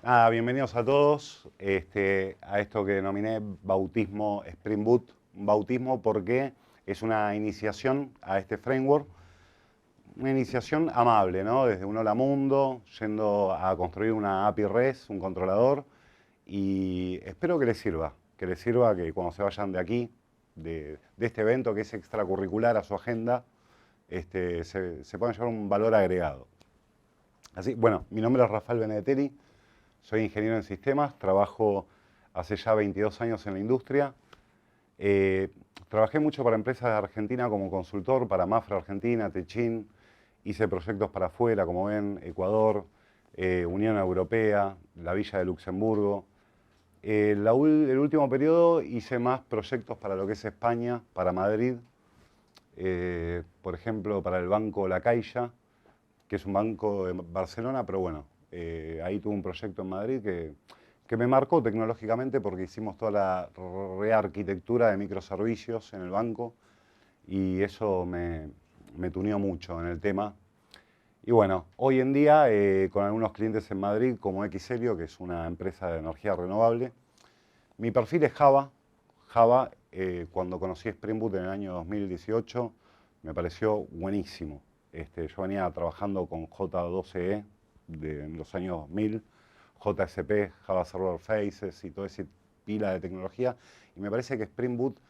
Nada, bienvenidos a todos a esto que denominé bautismo Spring Boot. Un bautismo porque es una iniciación a este framework, una iniciación amable, ¿no? Desde un hola mundo, yendo a construir una API REST, un controlador, y espero que les sirva que cuando se vayan de aquí, de este evento que es extracurricular a su agenda, se puedan llevar un valor agregado. Así, bueno, mi nombre es Rafael Benedetteri. Soy ingeniero en sistemas, trabajo hace ya 22 años en la industria. Trabajé mucho para empresas de Argentina como consultor, para Mafra Argentina, Techin. Hice proyectos para afuera, como ven, Ecuador, Unión Europea, la Villa de Luxemburgo. El último periodo hice más proyectos para lo que es España, para Madrid. Por ejemplo, para el Banco La Caixa, que es un banco de Barcelona, pero bueno, ahí tuve un proyecto en Madrid que me marcó tecnológicamente porque hicimos toda la rearquitectura de microservicios en el banco y eso me tuneó mucho en el tema. Y bueno, hoy en día con algunos clientes en Madrid como Xelio, que es una empresa de energía renovable, mi perfil es Java. Java, cuando conocí Spring Boot en el año 2018, me pareció buenísimo. Yo venía trabajando con J12E en los años 2000, JSP, Java Server Faces y toda esa pila de tecnología. Y me parece que Spring Boot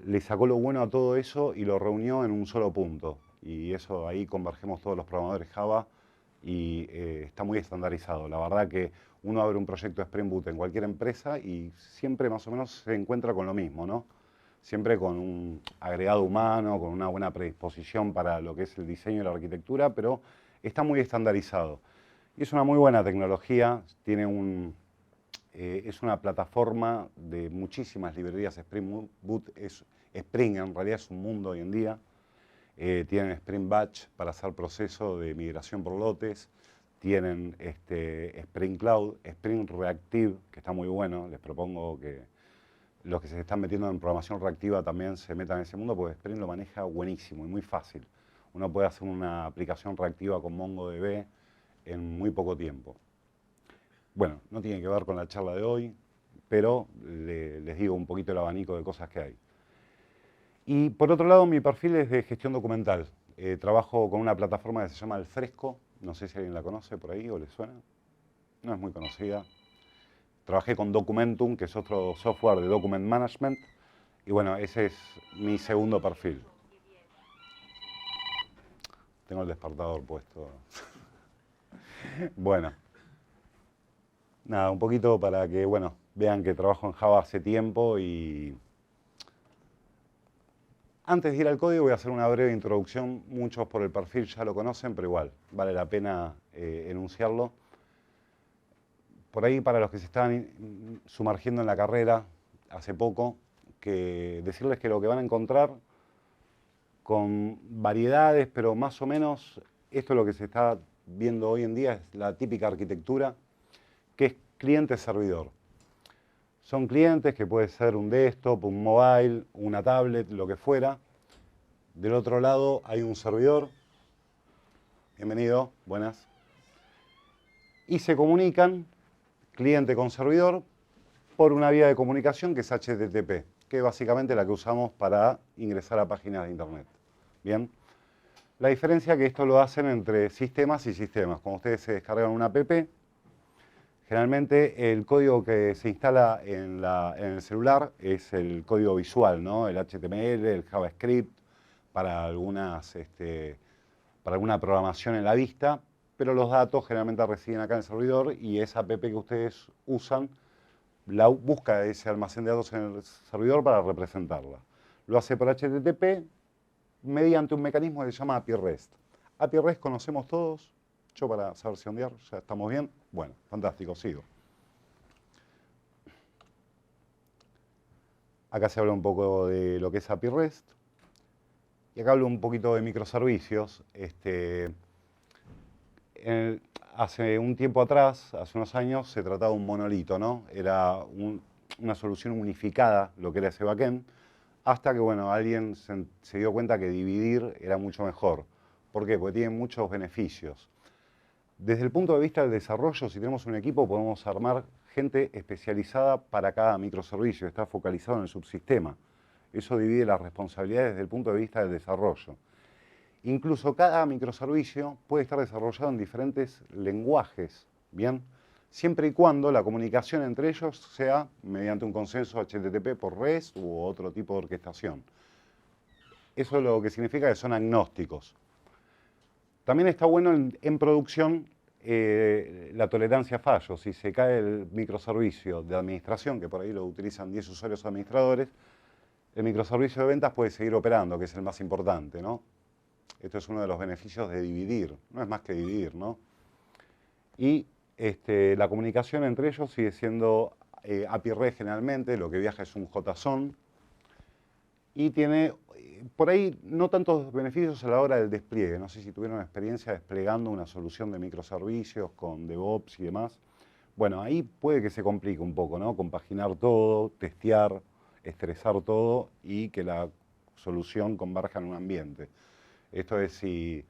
le sacó lo bueno a todo eso y lo reunió en un solo punto. Y eso ahí convergemos todos los programadores Java y está muy estandarizado. La verdad que uno abre un proyecto de Spring Boot en cualquier empresa y siempre más o menos se encuentra con lo mismo, ¿no? Siempre con un agregado humano, con una buena predisposición para lo que es el diseño y la arquitectura, pero está muy estandarizado. Y es una muy buena tecnología, es una plataforma de muchísimas librerías. Spring Boot Spring en realidad es un mundo hoy en día. Tienen Spring Batch para hacer proceso de migración por lotes. Tienen Spring Cloud, Spring Reactive, que está muy bueno. Les propongo que los que se están metiendo en programación reactiva también se metan en ese mundo, porque Spring lo maneja buenísimo y muy fácil. Uno puede hacer una aplicación reactiva con MongoDB en muy poco tiempo. Bueno, no tiene que ver con la charla de hoy, pero les digo un poquito el abanico de cosas que hay. Y por otro lado, mi perfil es de gestión documental. Trabajo con una plataforma que se llama Alfresco. No sé si alguien la conoce por ahí o le suena. No es muy conocida. Trabajé con Documentum, que es otro software de document management. Y bueno, ese es mi segundo perfil. Tengo el despertador puesto. Bueno, nada, un poquito para que, bueno, vean que trabajo en Java hace tiempo y antes de ir al código voy a hacer una breve introducción. Muchos por el perfil ya lo conocen, pero igual, vale la pena enunciarlo. Por ahí para los que se están sumergiendo en la carrera hace poco, que decirles que lo que van a encontrar con variedades, pero más o menos esto es lo que se está viendo hoy en día, es la típica arquitectura, que es cliente-servidor. Son clientes que puede ser un desktop, un mobile, una tablet, lo que fuera. Del otro lado hay un servidor. Bienvenido, buenas. Y se comunican cliente con servidor por una vía de comunicación que es HTTP, que es básicamente la que usamos para ingresar a páginas de internet. Bien. La diferencia es que esto lo hacen entre sistemas y sistemas. Cuando ustedes se descargan una app, generalmente el código que se instala en el celular es el código visual, ¿no? El HTML, el JavaScript, para alguna programación en la vista, pero los datos generalmente residen acá en el servidor y esa app que ustedes usan la busca ese almacén de datos en el servidor para representarla. Lo hace por HTTP mediante un mecanismo que se llama API REST. API REST conocemos todos. Yo para saber si ondear, ya estamos bien. Bueno, fantástico, sigo. Acá se habla un poco de lo que es API REST. Y acá hablo un poquito de microservicios. Hace un tiempo atrás, hace unos años, se trataba de un monolito, ¿no? Era una solución unificada, lo que era ese backend, hasta que, bueno, alguien se dio cuenta que dividir era mucho mejor. ¿Por qué? Porque tiene muchos beneficios. Desde el punto de vista del desarrollo, si tenemos un equipo, podemos armar gente especializada para cada microservicio, está focalizado en el subsistema. Eso divide las responsabilidades desde el punto de vista del desarrollo. Incluso cada microservicio puede estar desarrollado en diferentes lenguajes, ¿bien? Siempre y cuando la comunicación entre ellos sea mediante un consenso HTTP por REST u otro tipo de orquestación. Eso es lo que significa que son agnósticos. También está bueno en producción la tolerancia a fallos. Si se cae el microservicio de administración, que por ahí lo utilizan 10 usuarios administradores, el microservicio de ventas puede seguir operando, que es el más importante, ¿no? Esto es uno de los beneficios de dividir, no es más que dividir, ¿no? Y la comunicación entre ellos sigue siendo API-REST generalmente, lo que viaja es un JSON, y tiene por ahí no tantos beneficios a la hora del despliegue. No sé si tuvieron experiencia desplegando una solución de microservicios con DevOps y demás. Bueno, ahí puede que se complique un poco, ¿no? Compaginar todo, testear, estresar todo y que la solución converja en un ambiente. Esto es si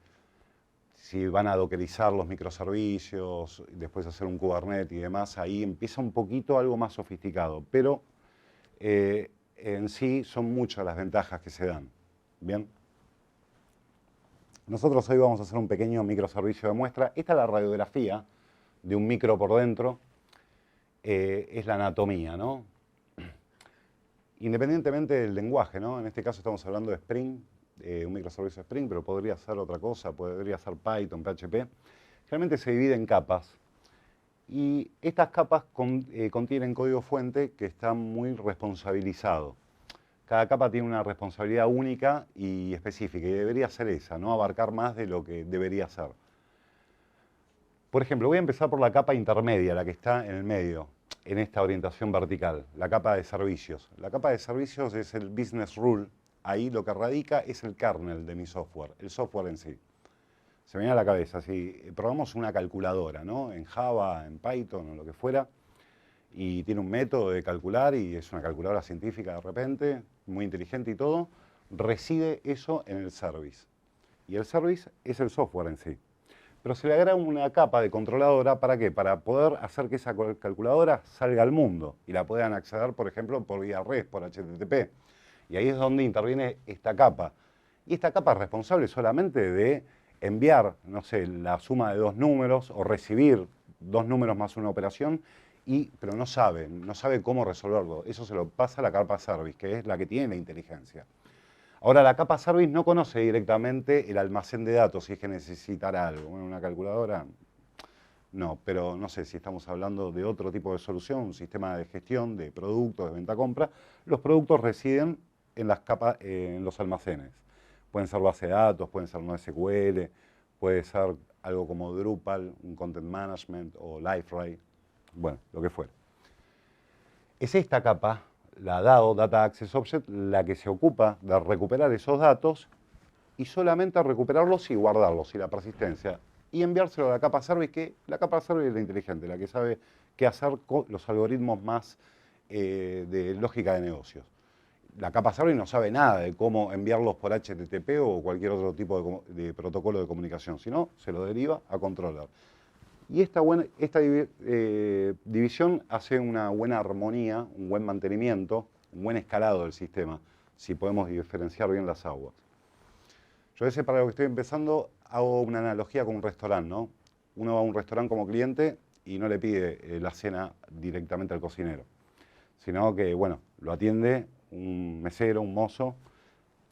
van a dockerizar los microservicios, después hacer un Kubernetes y demás, ahí empieza un poquito algo más sofisticado, pero en sí son muchas las ventajas que se dan. Bien. Nosotros hoy vamos a hacer un pequeño microservicio de muestra. Esta es la radiografía de un micro por dentro. Es la anatomía, ¿no? Independientemente del lenguaje, ¿no? En este caso estamos hablando de Spring, un microservicio de Spring, pero podría ser otra cosa, podría ser Python, PHP. Generalmente se divide en capas. Y estas capas contienen código fuente que está muy responsabilizado. Cada capa tiene una responsabilidad única y específica, y debería ser esa, no abarcar más de lo que debería ser. Por ejemplo, voy a empezar por la capa intermedia, la que está en el medio, en esta orientación vertical, la capa de servicios. La capa de servicios es el business rule, ahí lo que radica es el kernel de mi software, el software en sí. Se me viene a la cabeza, si probamos una calculadora, ¿no? En Java, en Python o lo que fuera, y tiene un método de calcular y es una calculadora científica de repente, muy inteligente y todo, reside eso en el service. Y el service es el software en sí. Pero se le agrega una capa de controladora, ¿para qué? Para poder hacer que esa calculadora salga al mundo y la puedan acceder, por ejemplo, por vía REST, por HTTP. Y ahí es donde interviene esta capa. Y esta capa es responsable solamente de enviar, no sé, la suma de dos números o recibir dos números más una operación, pero no sabe cómo resolverlo. Eso se lo pasa a la capa service, que es la que tiene la inteligencia. Ahora, la capa service no conoce directamente el almacén de datos si es que necesitará algo. Bueno, una calculadora, no, pero no sé si estamos hablando de otro tipo de solución, un sistema de gestión de productos, de venta-compra. Los productos residen en las capas, en los almacenes. Pueden ser base de datos, pueden ser NoSQL, puede ser algo como Drupal, un Content Management o Liferay, bueno, lo que fuera. Es esta capa, la DAO, Data Access Object, la que se ocupa de recuperar esos datos y solamente recuperarlos y guardarlos, y la persistencia, y enviárselo a la capa service, que la capa service es la inteligente, la que sabe qué hacer con los algoritmos más de lógica de negocios. La capa service no sabe nada de cómo enviarlos por HTTP o cualquier otro tipo de protocolo de comunicación, sino se lo deriva a controller. Y esta división hace una buena armonía, un buen mantenimiento, un buen escalado del sistema, si podemos diferenciar bien las aguas. Yo a veces para lo que estoy empezando hago una analogía con un restaurante, ¿no? Uno va a un restaurante como cliente y no le pide la cena directamente al cocinero, sino que, bueno, lo atiende un mesero, un mozo.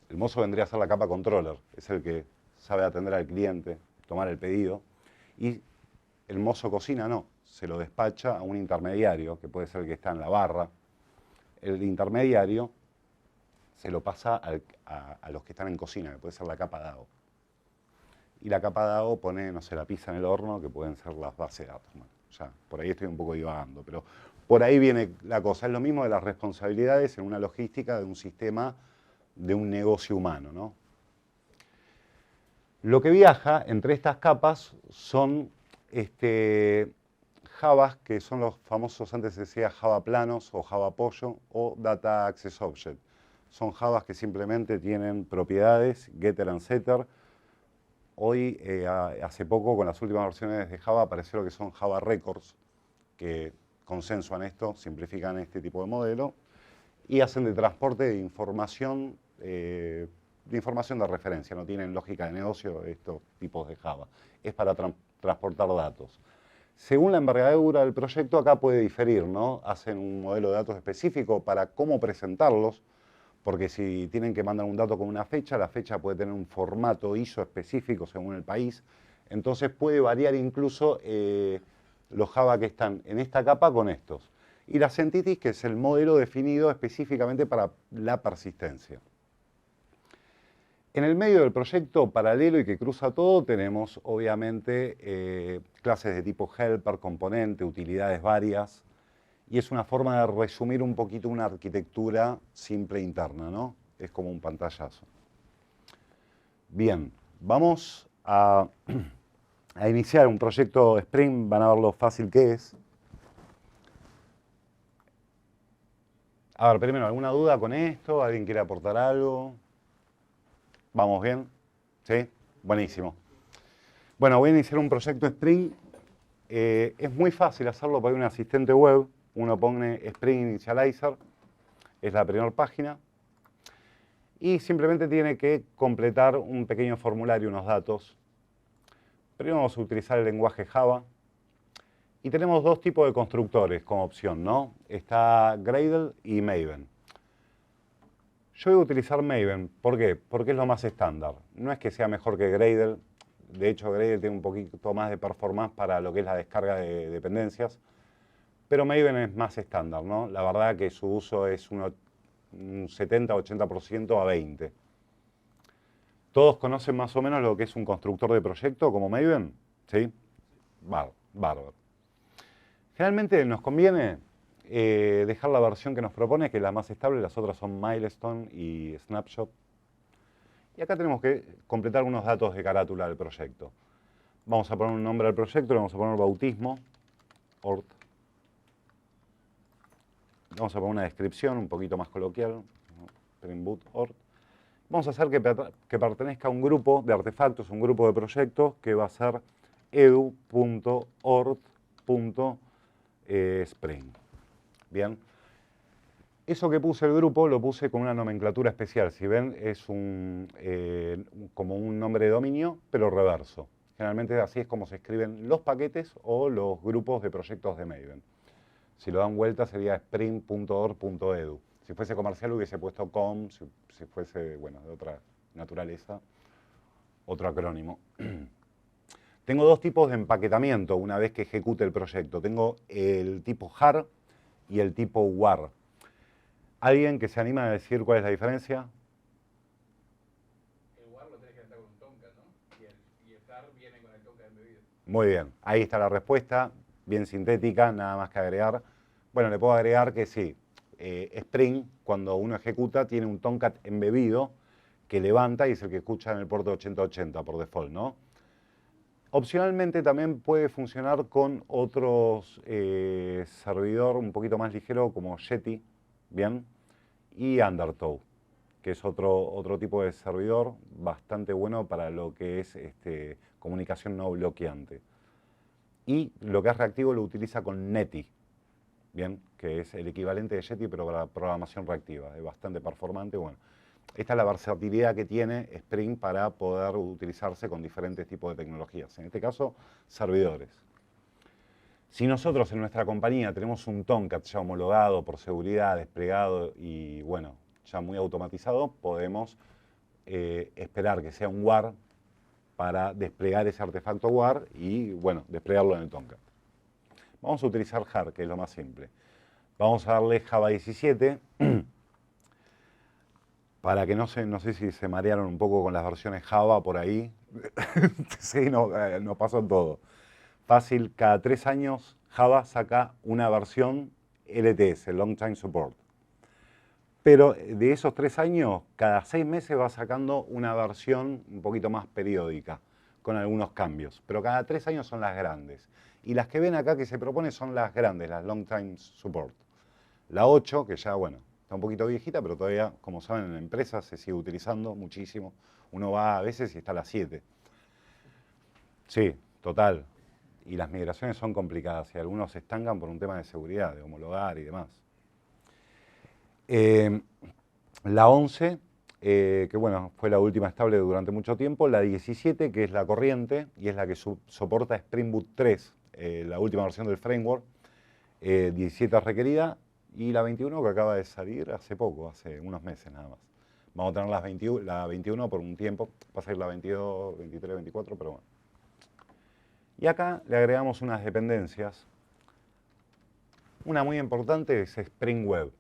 El mozo vendría a ser la capa controller, es el que sabe atender al cliente, tomar el pedido, y el mozo cocina no, se lo despacha a un intermediario, que puede ser el que está en la barra. El intermediario se lo pasa a los que están en cocina, que puede ser la capa DAO. Y la capa DAO pone, no sé, la pizza en el horno, que pueden ser las bases de datos. Bueno, ya, por ahí estoy un poco divagando, pero por ahí viene la cosa. Es lo mismo de las responsabilidades en una logística de un sistema, de un negocio humano, ¿no? Lo que viaja entre estas capas son Javas, que son los famosos, antes se decía Java planos o Java pollo o Data Access Object. Son Javas que simplemente tienen propiedades, getter and setter, hoy, hace poco, con las últimas versiones de Java, apareció lo que son Java Records, que consensuan esto, simplifican este tipo de modelo y hacen de transporte de información de referencia. No tienen lógica de negocio estos tipos de Java. Es para transportar datos. Según la envergadura del proyecto, acá puede diferir, ¿no? Hacen un modelo de datos específico para cómo presentarlos, porque si tienen que mandar un dato con una fecha, la fecha puede tener un formato ISO específico según el país. Entonces puede variar incluso los Java que están en esta capa con estos. Y las entities, que es el modelo definido específicamente para la persistencia. En el medio del proyecto paralelo y que cruza todo, tenemos obviamente clases de tipo helper, componente, utilidades varias. Y es una forma de resumir un poquito una arquitectura simple interna, ¿no? Es como un pantallazo. Bien, vamos a iniciar un proyecto Spring. Van a ver lo fácil que es. A ver, primero, ¿alguna duda con esto? ¿Alguien quiere aportar algo? ¿Vamos bien? ¿Sí? Buenísimo. Bueno, voy a iniciar un proyecto Spring. Es muy fácil hacerlo porque hay un asistente web. Uno pone Spring Initializer, es la primera página. Y simplemente tiene que completar un pequeño formulario, unos datos. Primero vamos a utilizar el lenguaje Java. Y tenemos dos tipos de constructores como opción, ¿no? Está Gradle y Maven. Yo voy a utilizar Maven. ¿Por qué? Porque es lo más estándar. No es que sea mejor que Gradle. De hecho, Gradle tiene un poquito más de performance para lo que es la descarga de dependencias. Pero Maven es más estándar, ¿no? La verdad que su uso es un 70-80% a 20%. ¿Todos conocen más o menos lo que es un constructor de proyecto como Maven? ¿Sí? Bárbaro. Generalmente nos conviene dejar la versión que nos propone, que es la más estable. Las otras son Milestone y Snapshot. Y acá tenemos que completar unos datos de carátula del proyecto. Vamos a poner un nombre al proyecto, le vamos a poner bautismo, ort. Vamos a poner una descripción un poquito más coloquial, Spring Boot ort. Vamos a hacer que pertenezca a un grupo de artefactos, un grupo de proyectos, que va a ser edu.ort.spring. Bien. Eso que puse el grupo lo puse con una nomenclatura especial. Si ven, es como un nombre de dominio, pero reverso. Generalmente así es como se escriben los paquetes o los grupos de proyectos de Maven. Si lo dan vuelta sería spring.org.edu. Si fuese comercial hubiese puesto com, si fuese, bueno, de otra naturaleza, otro acrónimo. Tengo dos tipos de empaquetamiento una vez que ejecute el proyecto. Tengo el tipo jar y el tipo war. ¿Alguien que se anima a decir cuál es la diferencia? El war lo tenés que cantar con un Tomcat, ¿no? Y el jar viene con el Tomcat embebido. Muy bien, ahí está la respuesta, bien sintética, nada más que agregar. Bueno, le puedo agregar que sí, Spring, cuando uno ejecuta, tiene un Tomcat embebido que levanta y es el que escucha en el puerto 8080 por default, ¿no? Opcionalmente también puede funcionar con otros servidor un poquito más ligero como Yeti, ¿bien? Y Undertow, que es otro tipo de servidor bastante bueno para lo que es comunicación no bloqueante. Y lo que es reactivo lo utiliza con Netty, ¿bien? Que es el equivalente de Yeti pero para programación reactiva, es bastante performante. Bueno, esta es la versatilidad que tiene Spring para poder utilizarse con diferentes tipos de tecnologías, en este caso servidores. Si nosotros en nuestra compañía tenemos un Tomcat ya homologado por seguridad, desplegado y bueno, ya muy automatizado, podemos esperar que sea un war para desplegar ese artefacto war y bueno, desplegarlo en el Tomcat. Vamos a utilizar jar, que es lo más simple. Vamos a darle Java 17 para que no sé si se marearon un poco con las versiones Java por ahí. Sí, nos pasó todo. Fácil, cada 3 años Java saca una versión LTS, Long Time Support. Pero de esos 3 años, cada 6 meses va sacando una versión un poquito más periódica, con algunos cambios. Pero cada 3 años son las grandes. Y las que ven acá que se propone son las grandes, las Long Time Support. La 8, que ya, bueno, está un poquito viejita, pero todavía, como saben, en la empresa se sigue utilizando muchísimo. Uno va a veces y está la 7. Sí, total. Y las migraciones son complicadas y algunos se estancan por un tema de seguridad, de homologar y demás. La 11, que bueno, fue la última estable durante mucho tiempo. La 17, que es la corriente y es la que soporta Spring Boot 3, la última versión del framework. 17 es requerida. Y la 21 que acaba de salir hace poco, hace unos meses nada más. Vamos a tener la 21 por un tiempo, va a ser la 22, 23, 24, pero bueno. Y acá le agregamos unas dependencias. Una muy importante es Spring Web.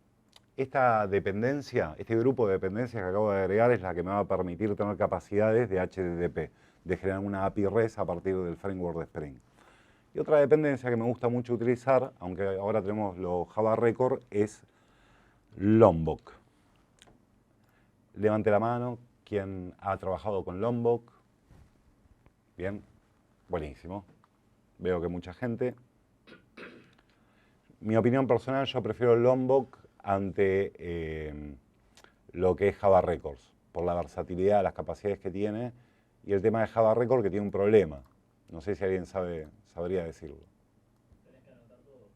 Esta dependencia, este grupo de dependencias que acabo de agregar es la que me va a permitir tener capacidades de HTTP, de generar una API REST a partir del framework de Spring. Y otra dependencia que me gusta mucho utilizar, aunque ahora tenemos los Java Record, es Lombok. Levante la mano quien ha trabajado con Lombok. Bien, buenísimo. Veo que mucha gente. Mi opinión personal, yo prefiero Lombok ante lo que es Java Records, por la versatilidad, las capacidades que tiene, y el tema de Java Record que tiene un problema. No sé si alguien sabría decirlo. Tenés que anotar todo.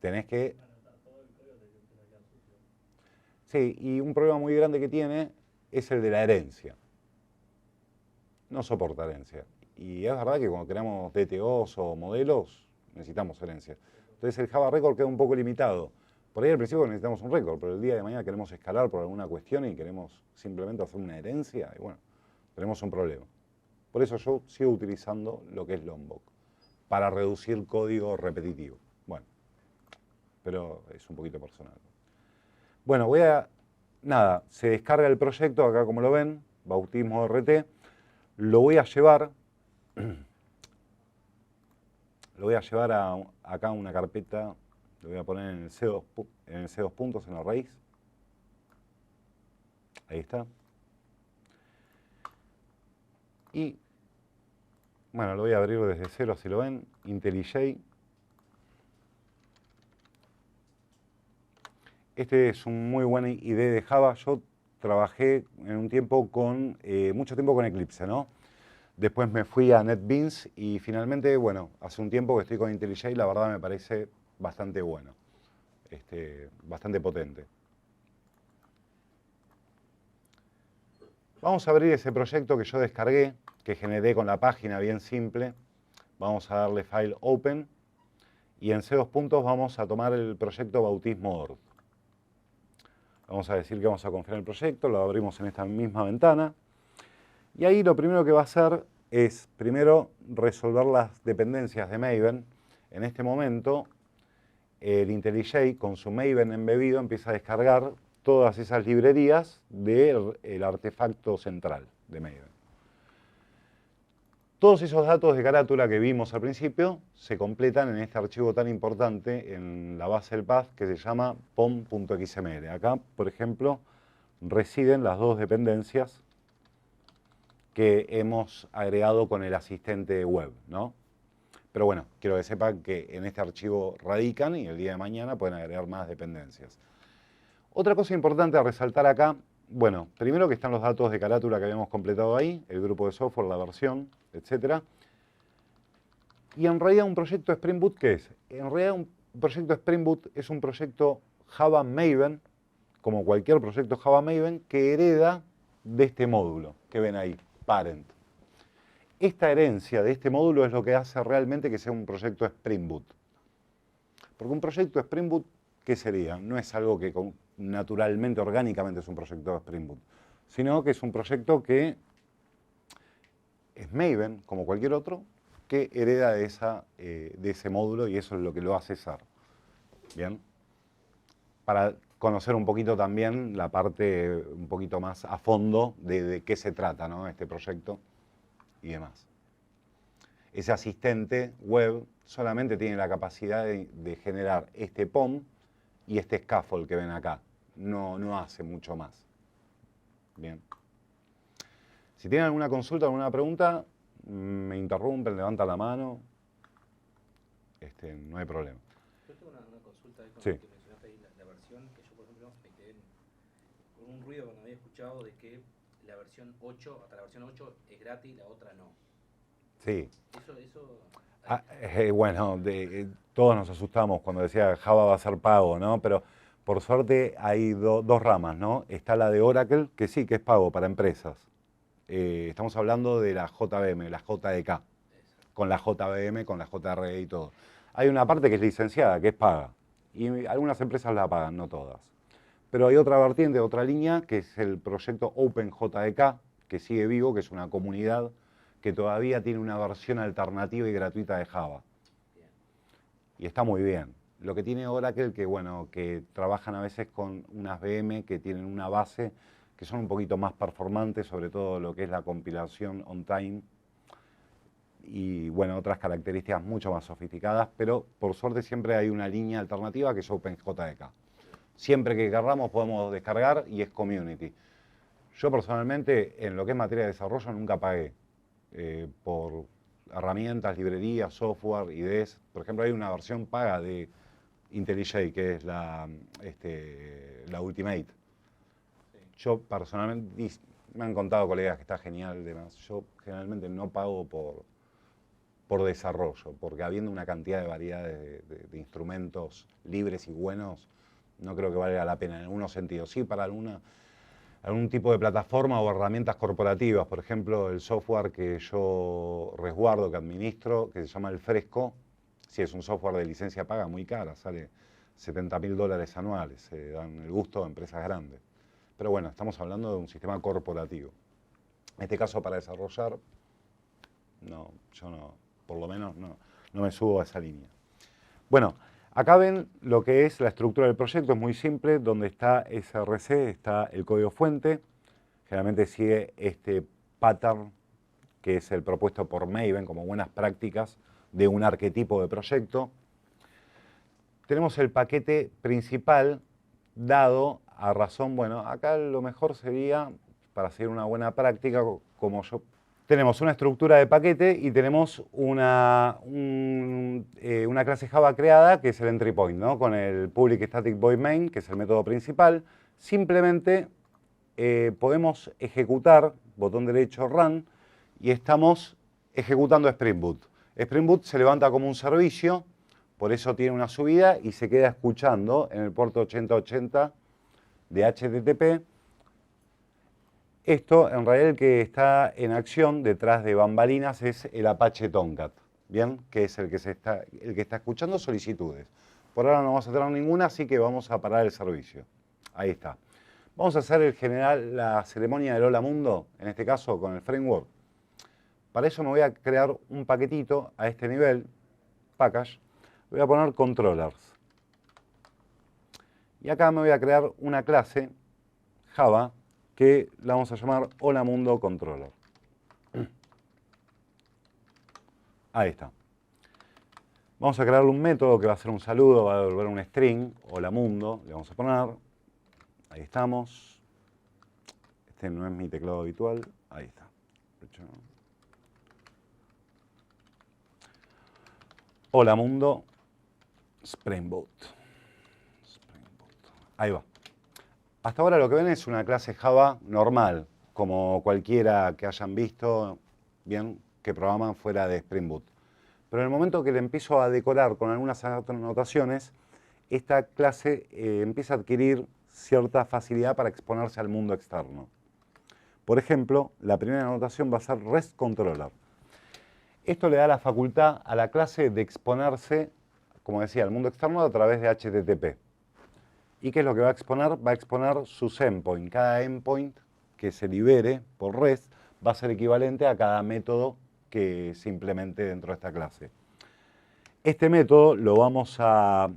Tenés que... Anotar todo el código te va a quedar sucio. Sí, y un problema muy grande que tiene es el de la herencia. No soporta herencia. Y es verdad que cuando creamos DTOs o modelos, necesitamos herencia. Entonces el Java Record queda un poco limitado. Por ahí al principio necesitamos un récord, pero el día de mañana queremos escalar por alguna cuestión y queremos simplemente hacer una herencia, y bueno, tenemos un problema. Por eso yo sigo utilizando lo que es Lombok, para reducir código repetitivo. Bueno, pero es un poquito personal. Bueno, nada, se descarga el proyecto, acá como lo ven, bautismo RT, lo voy a llevar acá a una carpeta, lo voy a poner en el C2, puntos, en la raíz. Ahí está. Y, bueno, lo voy a abrir desde cero, así lo ven. IntelliJ. Este es un muy buena idea de Java. Yo trabajé en un tiempo mucho tiempo con Eclipse, ¿no? Después me fui a NetBeans y finalmente, bueno, hace un tiempo que estoy con IntelliJ, la verdad me parece bastante bueno, bastante potente. Vamos a abrir ese proyecto que yo descargué, que generé con la página bien simple. Vamos a darle File Open y en C2 puntos vamos a tomar el proyecto bautismo.org. Vamos a decir que vamos a confiar en el proyecto, lo abrimos en esta misma ventana. Y ahí lo primero que va a hacer es, primero, resolver las dependencias de Maven. En este momento, el IntelliJ, con su Maven embebido, empieza a descargar todas esas librerías del artefacto central de Maven. Todos esos datos de carátula que vimos al principio se completan en este archivo tan importante en la base del path que se llama pom.xml. Acá, por ejemplo, residen las dos dependencias que hemos agregado con el asistente web, ¿no? Pero bueno, quiero que sepan que en este archivo radican y el día de mañana pueden agregar más dependencias. Otra cosa importante a resaltar acá, bueno, primero que están los datos de carátula que habíamos completado ahí, el grupo de software, la versión, etc. Y en realidad un proyecto Spring Boot, ¿qué es? En realidad un proyecto Spring Boot es un proyecto Java Maven, como cualquier proyecto Java Maven, que hereda de este módulo que ven ahí, parent. Esta herencia de este módulo es lo que hace realmente que sea un proyecto Spring Boot. Porque un proyecto Spring Boot, ¿qué sería? No es algo que naturalmente, orgánicamente es un proyecto Spring Boot, sino que es un proyecto que es Maven, como cualquier otro, que hereda de ese módulo y eso es lo que lo hace ser. Bien. Para conocer un poquito también la parte un poquito más a fondo de qué se trata, ¿no? Este proyecto y demás. Ese asistente web solamente tiene la capacidad de generar este POM y este scaffold que ven acá. No hace mucho más. Bien. Si tienen alguna consulta, alguna pregunta, me interrumpen, levantan la mano. No hay problema. Yo tengo una consulta ahí con Sí. lo que mencionaste ahí, la versión, que yo por ejemplo me quedé con un ruido cuando había escuchado de que la versión 8, hasta la versión 8 es gratis, la otra no. Sí. Eso Bueno, todos nos asustamos cuando decía Java va a ser pago, ¿no? Pero por suerte hay dos ramas, ¿no? Está la de Oracle, que sí, que es pago para empresas. Estamos hablando de la JVM, la JDK, con la JVM, con la JRE y todo. Hay una parte que es licenciada, que es paga. Y algunas empresas la pagan, no todas. Pero hay otra vertiente, otra línea, que es el proyecto OpenJDK, que sigue vivo, que es una comunidad que todavía tiene una versión alternativa y gratuita de Java. Y está muy bien. Lo que tiene Oracle, que bueno, que trabajan a veces con unas VM que tienen una base que son un poquito más performantes, sobre todo lo que es la compilación on time y bueno, otras características mucho más sofisticadas, pero por suerte siempre hay una línea alternativa que es OpenJDK. Siempre que querramos podemos descargar y es community. Yo personalmente, en lo que es materia de desarrollo, nunca pagué por herramientas, librerías, software, IDEs. Por ejemplo, hay una versión paga de IntelliJ, que es la Ultimate. Yo personalmente, y me han contado colegas que está genial y demás, yo generalmente no pago por desarrollo, porque habiendo una cantidad de variedades de instrumentos libres y buenos, no creo que valga la pena en algunos sentidos. Sí, para algún tipo de plataforma o herramientas corporativas, por ejemplo, el software que yo resguardo, que administro, que se llama el Fresco, sí, es un software de licencia paga muy cara, sale $70.000 anuales, se dan el gusto a empresas grandes. Pero bueno, estamos hablando de un sistema corporativo. En este caso, para desarrollar, no, yo no, por lo menos no me subo a esa línea. Bueno, acá ven lo que es la estructura del proyecto, es muy simple, donde está SRC, está el código fuente, generalmente sigue este pattern, que es el propuesto por Maven como buenas prácticas de un arquetipo de proyecto. Tenemos el paquete principal dado a razón, bueno, acá lo mejor sería, para seguir una buena práctica, como yo... Tenemos una estructura de paquete y tenemos una clase Java creada, que es el entry point, ¿no? Con el public static void main, que es el método principal. Simplemente podemos ejecutar, botón derecho, run, y estamos ejecutando Spring Boot. Spring Boot se levanta como un servicio, por eso tiene una subida y se queda escuchando en el puerto 8080 de HTTP. Esto, en realidad, el que está en acción detrás de bambalinas es el Apache Tomcat, ¿bien? Que es el que está escuchando solicitudes. Por ahora no vamos a tener ninguna, así que vamos a parar el servicio. Ahí está. Vamos a hacer la ceremonia del Hola Mundo, en este caso con el framework. Para eso me voy a crear un paquetito a este nivel, package. Voy a poner controllers. Y acá me voy a crear una clase Java que la vamos a llamar Hola Mundo Controller. Ahí está. Vamos a crearle un método que va a ser un saludo, va a devolver un string, Hola Mundo, le vamos a poner. Ahí estamos. Este no es mi teclado habitual. Ahí está. Hola Mundo Spring Boot. Ahí va. Hasta ahora lo que ven es una clase Java normal, como cualquiera que hayan visto, bien, que programan fuera de Spring Boot. Pero en el momento que le empiezo a decorar con algunas anotaciones, esta clase empieza a adquirir cierta facilidad para exponerse al mundo externo. Por ejemplo, la primera anotación va a ser REST Controller. Esto le da la facultad a la clase de exponerse, como decía, al mundo externo a través de HTTP. ¿Y qué es lo que va a exponer? Va a exponer sus endpoints. Cada endpoint que se libere por REST va a ser equivalente a cada método que se implemente dentro de esta clase. Este método lo vamos a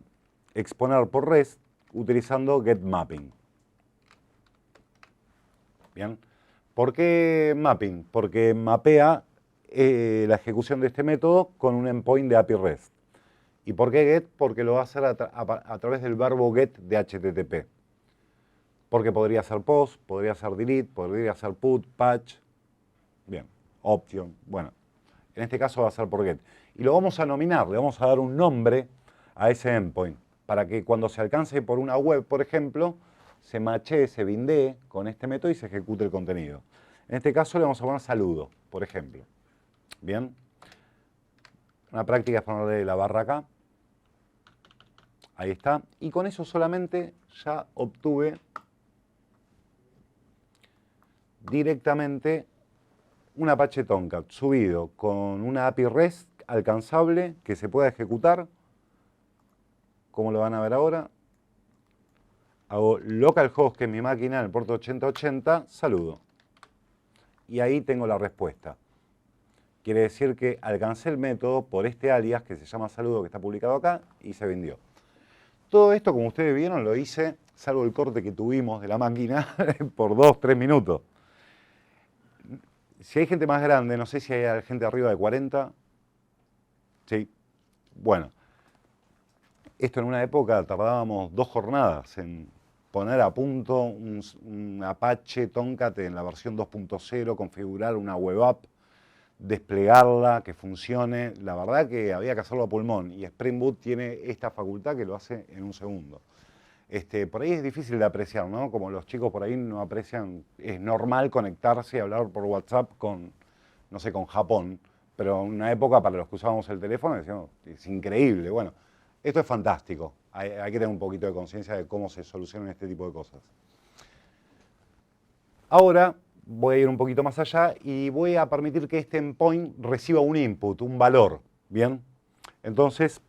exponer por REST utilizando getMapping. Bien. ¿Por qué mapping? Porque mapea la ejecución de este método con un endpoint de API REST. ¿Y por qué get? Porque lo va a hacer a través del verbo get de HTTP. Porque podría ser post, podría ser delete, podría ser put, patch, bien, option, bueno. En este caso va a ser por get. Y lo vamos a nominar, le vamos a dar un nombre a ese endpoint, para que cuando se alcance por una web, por ejemplo, se machee, se bindee con este método y se ejecute el contenido. En este caso le vamos a poner saludo, por ejemplo. Bien. Una práctica es ponerle la barra acá. Ahí está. Y con eso solamente ya obtuve directamente un Apache Tomcat subido con una API REST alcanzable que se pueda ejecutar. Como lo van a ver ahora. Hago localhost, que es mi máquina, en el puerto 8080, saludo. Y ahí tengo la respuesta. Quiere decir que alcancé el método por este alias que se llama saludo, que está publicado acá, y se vendió. Todo esto, como ustedes vieron, lo hice, salvo el corte que tuvimos de la máquina, por 2-3 minutos. Si hay gente más grande, no sé si hay gente arriba de 40. Sí. Bueno. Esto en una época tardábamos 2 jornadas en poner a punto un Apache Tomcat en la versión 2.0, configurar una web app, desplegarla, que funcione. La verdad que había que hacerlo a pulmón y Spring Boot tiene esta facultad que lo hace en un segundo. Por ahí es difícil de apreciar, ¿no? Como los chicos por ahí no aprecian, es normal conectarse y hablar por WhatsApp con, no sé, con Japón, pero en una época para los que usábamos el teléfono decíamos, es increíble. Bueno, esto es fantástico. Hay que tener un poquito de conciencia de cómo se solucionan este tipo de cosas. Ahora voy a ir un poquito más allá y voy a permitir que este endpoint reciba un input, un valor. ¿Bien? Entonces,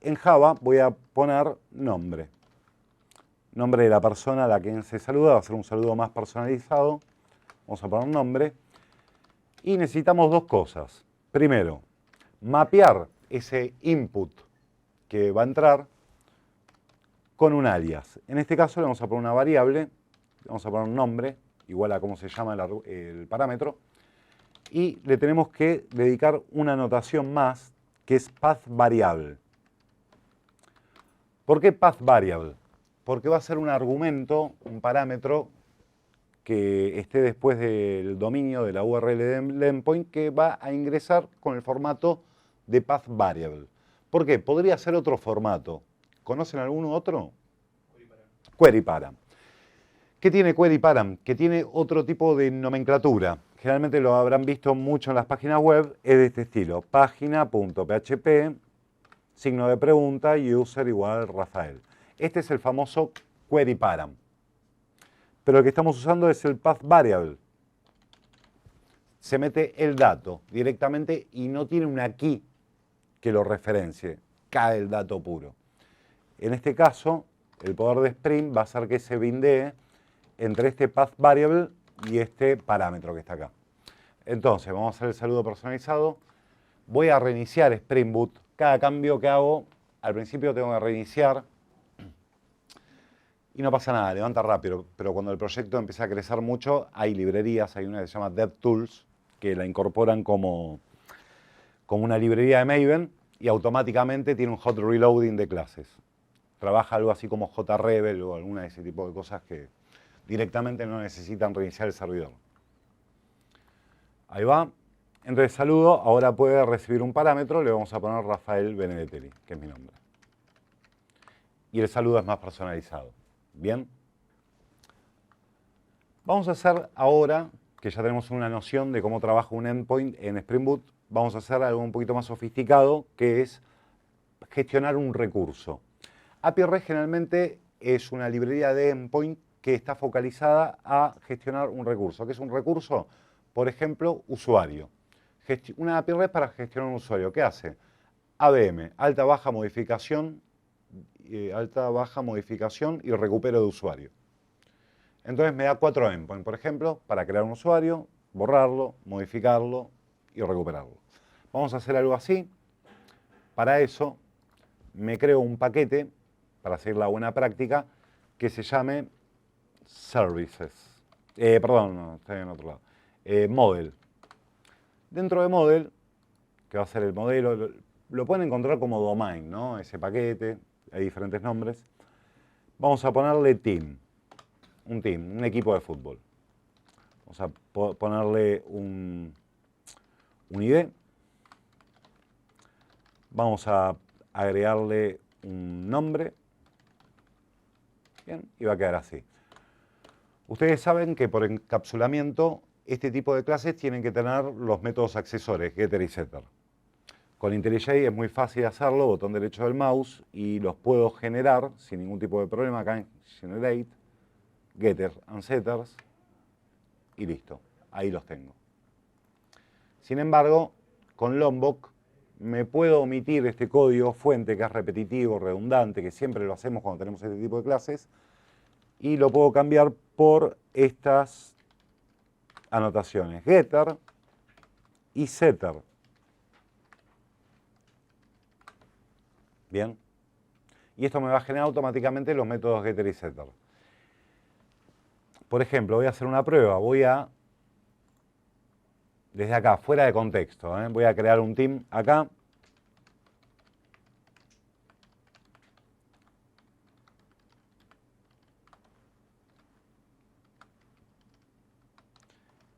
en Java voy a poner nombre. Nombre de la persona a la que se saluda, va a ser un saludo más personalizado. Vamos a poner nombre. Y necesitamos 2 cosas. Primero, mapear ese input que va a entrar con un alias. En este caso le vamos a poner una variable, vamos a poner un nombre, igual a cómo se llama el parámetro, y le tenemos que dedicar una anotación más, que es path variable. ¿Por qué path variable? Porque va a ser un argumento, un parámetro que esté después del dominio de la URL del endpoint, que va a ingresar con el formato de path variable. ¿Por qué? Podría ser otro formato. ¿Conocen alguno otro? Query Param. ¿Qué tiene Query Param? Que tiene otro tipo de nomenclatura. Generalmente lo habrán visto mucho en las páginas web, es de este estilo. Página.php, signo de pregunta, user igual Rafael. Este es el famoso Query Param. Pero el que estamos usando es el path variable. Se mete el dato directamente y no tiene una key que lo referencie. Cae el dato puro. En este caso, el poder de Spring va a hacer que se bindee entre este path variable y este parámetro que está acá. Entonces, vamos a hacer el saludo personalizado. Voy a reiniciar Spring Boot. Cada cambio que hago, al principio tengo que reiniciar. Y no pasa nada, levanta rápido. Pero cuando el proyecto empieza a crecer mucho, hay librerías. Hay una que se llama DevTools, que la incorporan como una librería de Maven y automáticamente tiene un hot reloading de clases. Trabaja algo así como JRebel o alguna de ese tipo de cosas que directamente no necesitan reiniciar el servidor. Ahí va. Entonces saludo, ahora puede recibir un parámetro, le vamos a poner Rafael Benedetelli, que es mi nombre. Y el saludo es más personalizado. ¿Bien? Vamos a hacer ahora, que ya tenemos una noción de cómo trabaja un endpoint en Spring Boot, vamos a hacer algo un poquito más sofisticado, que es gestionar un recurso. API REST generalmente es una librería de endpoint que está focalizada a gestionar un recurso. ¿Qué es un recurso? Por ejemplo, usuario. Una API REST para gestionar un usuario. ¿Qué hace? ABM, alta, baja, modificación y recupero de usuario. Entonces me da 4 endpoints, por ejemplo, para crear un usuario, borrarlo, modificarlo y recuperarlo. Vamos a hacer algo así. Para eso me creo un paquete, para seguir la buena práctica, que se llame Services. Perdón, no, estoy en otro lado. Model. Dentro de Model, que va a ser el modelo, lo pueden encontrar como domain, ¿no? Ese paquete, hay diferentes nombres. Vamos a ponerle team. Un team, un equipo de fútbol. Vamos a ponerle un ID. Vamos a agregarle un nombre. Bien, y va a quedar así. Ustedes saben que por encapsulamiento este tipo de clases tienen que tener los métodos accesores, getter y setter. Con IntelliJ es muy fácil hacerlo, botón derecho del mouse, y los puedo generar sin ningún tipo de problema acá en Generate, Getter and Setters, y listo, ahí los tengo. Sin embargo, con Lombok me puedo omitir este código fuente que es repetitivo, redundante, que siempre lo hacemos cuando tenemos este tipo de clases, y lo puedo cambiar por estas anotaciones, Getter y Setter. Bien. Y esto me va a generar automáticamente los métodos Getter y Setter. Por ejemplo, voy a hacer una prueba. Desde acá, fuera de contexto, voy a crear un team acá.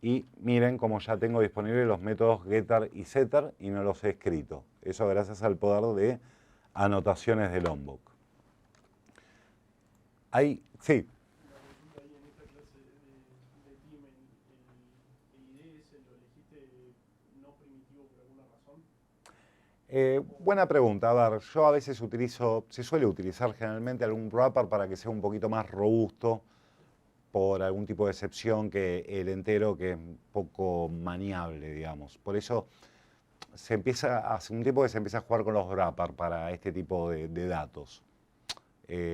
Y miren cómo ya tengo disponibles los métodos Getter y Setter y no los he escrito. Eso gracias al poder de anotaciones de Lombok. Sí. Una consulta ahí en esta clase de team, el IDS lo elegiste no primitivo por alguna razón. Buena pregunta. A ver, yo a veces se suele utilizar generalmente algún wrapper para que sea un poquito más robusto por algún tipo de excepción que el entero, que es un poco maniable, digamos. Por eso hace un tiempo que se empieza a jugar con los wrappers para este tipo de datos.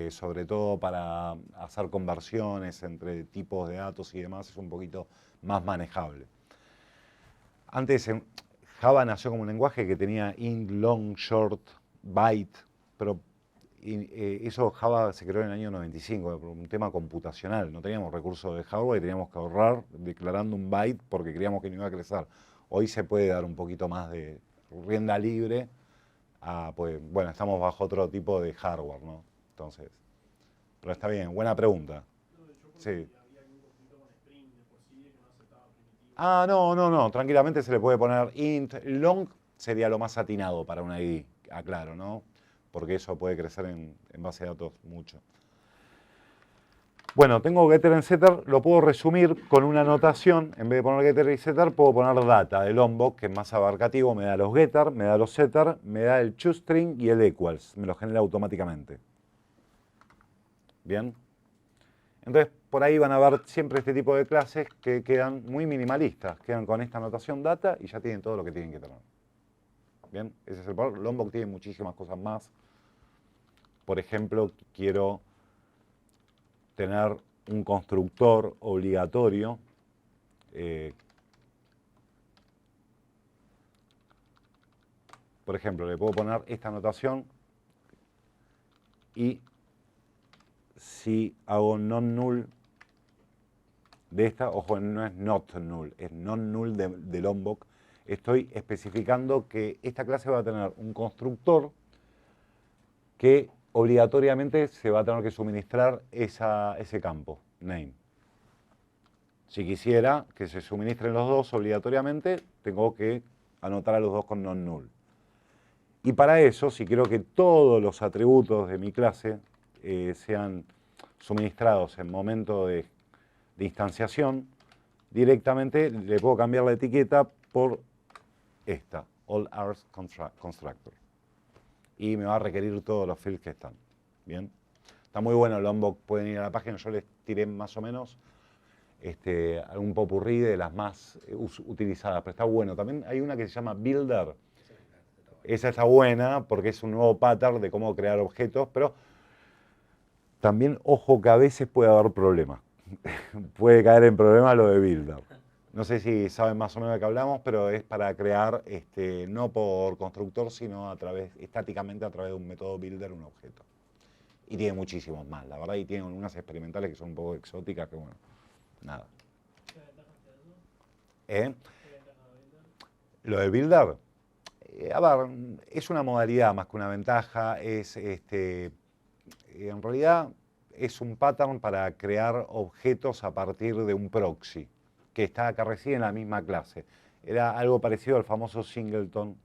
Sobre todo para hacer conversiones entre tipos de datos y demás, es un poquito más manejable. Antes Java nació como un lenguaje que tenía int, long, short, byte, pero eso Java se creó en el año 95 por un tema computacional. No teníamos recursos de hardware y teníamos que ahorrar declarando un byte porque creíamos que no iba a crecer. Hoy se puede dar un poquito más de rienda libre pues, bueno, estamos bajo otro tipo de hardware, ¿no? Entonces, pero está bien, buena pregunta. Sí. Había algún conflicto con Spring de por sí, de que no aceptaba primitivo. No, tranquilamente se le puede poner int. Long sería lo más atinado para una ID, aclaro, ¿no? Porque eso puede crecer en base de datos mucho. Bueno, tengo getter and setter, lo puedo resumir con una anotación. En vez de poner getter y setter, puedo poner data de Lombok, que es más abarcativo. Me da los getter, me da los setter, me da el toString y el equals. Me lo genera automáticamente. Bien. Entonces, por ahí van a ver siempre este tipo de clases que quedan muy minimalistas. Quedan con esta anotación data y ya tienen todo lo que tienen que tener. Bien, ese es el valor. Lombok tiene muchísimas cosas más. Por ejemplo, quiero tener un constructor obligatorio por ejemplo, le puedo poner esta anotación y si hago non-null de esta, ojo, no es not null, es non-null de Lombok, estoy especificando que esta clase va a tener un constructor que obligatoriamente se va a tener que suministrar ese campo, name. Si quisiera que se suministren los dos obligatoriamente, tengo que anotar a los dos con non-null. Y para eso, si quiero que todos los atributos de mi clase sean suministrados en momento de instanciación, directamente le puedo cambiar la etiqueta por esta, all ours constructor. Y me va a requerir todos los fields que están. Bien. Está muy bueno Lombok, pueden ir a la página, yo les tiré más o menos algún popurrí de las más utilizadas, pero está bueno. También hay una que se llama Builder. Esa está buena porque es un nuevo pattern de cómo crear objetos, pero también, ojo, que a veces puede haber problemas. Puede caer en problemas lo de Builder. No sé si saben más o menos de qué hablamos, pero es para crear, no por constructor, sino estáticamente a través de un método Builder un objeto. Y tiene muchísimos más, la verdad, y tiene unas experimentales que son un poco exóticas, que bueno, nada. ¿Qué ventajas te da eso? ¿Eh? ¿Qué ventajas da Builder? Lo de Builder, a ver, es una modalidad más que una ventaja, en realidad es un pattern para crear objetos a partir de un proxy, que reside en la misma clase. Era algo parecido al famoso singleton,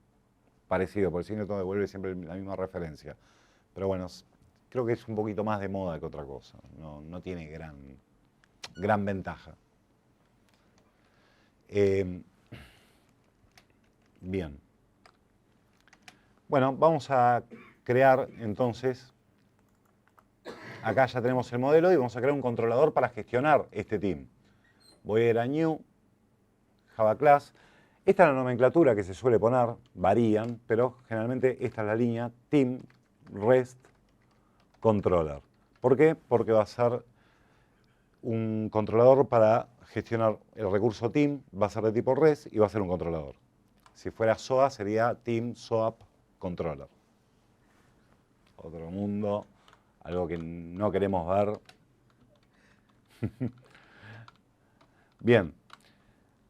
parecido, porque el singleton devuelve siempre la misma referencia. Pero bueno, creo que es un poquito más de moda que otra cosa, no tiene gran ventaja. Bien. Bueno, vamos a crear entonces, acá ya tenemos el modelo y vamos a crear un controlador para gestionar este team. Voy a ir a New, Java Class. Esta es la nomenclatura que se suele poner, varían, pero generalmente esta es la línea Team REST Controller. ¿Por qué? Porque va a ser un controlador para gestionar el recurso Team, va a ser de tipo REST y va a ser un controlador. Si fuera SOA sería Team SOAP Controller. Otro mundo, algo que no queremos ver. Bien,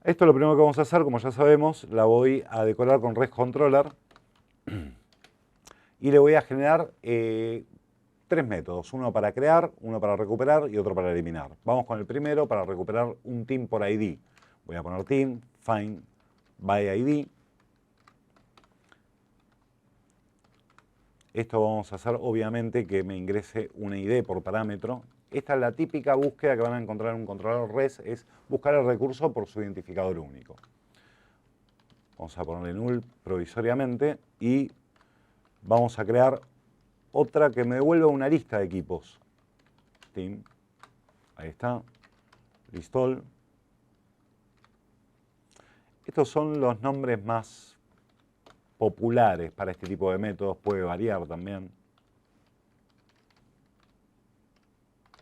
esto es lo primero que vamos a hacer, como ya sabemos, la voy a decorar con REST Controller y le voy a generar tres métodos, uno para crear, uno para recuperar y otro para eliminar. Vamos con el primero para recuperar un team por ID. Voy a poner team, find by ID. Esto vamos a hacer obviamente que me ingrese una ID por parámetro. Esta es la típica búsqueda que van a encontrar en un controlador REST, es buscar el recurso por su identificador único. Vamos a ponerle null provisoriamente y vamos a crear otra que me devuelva una lista de equipos. Team, ahí está, list all. Estos son los nombres más populares para este tipo de métodos, puede variar también.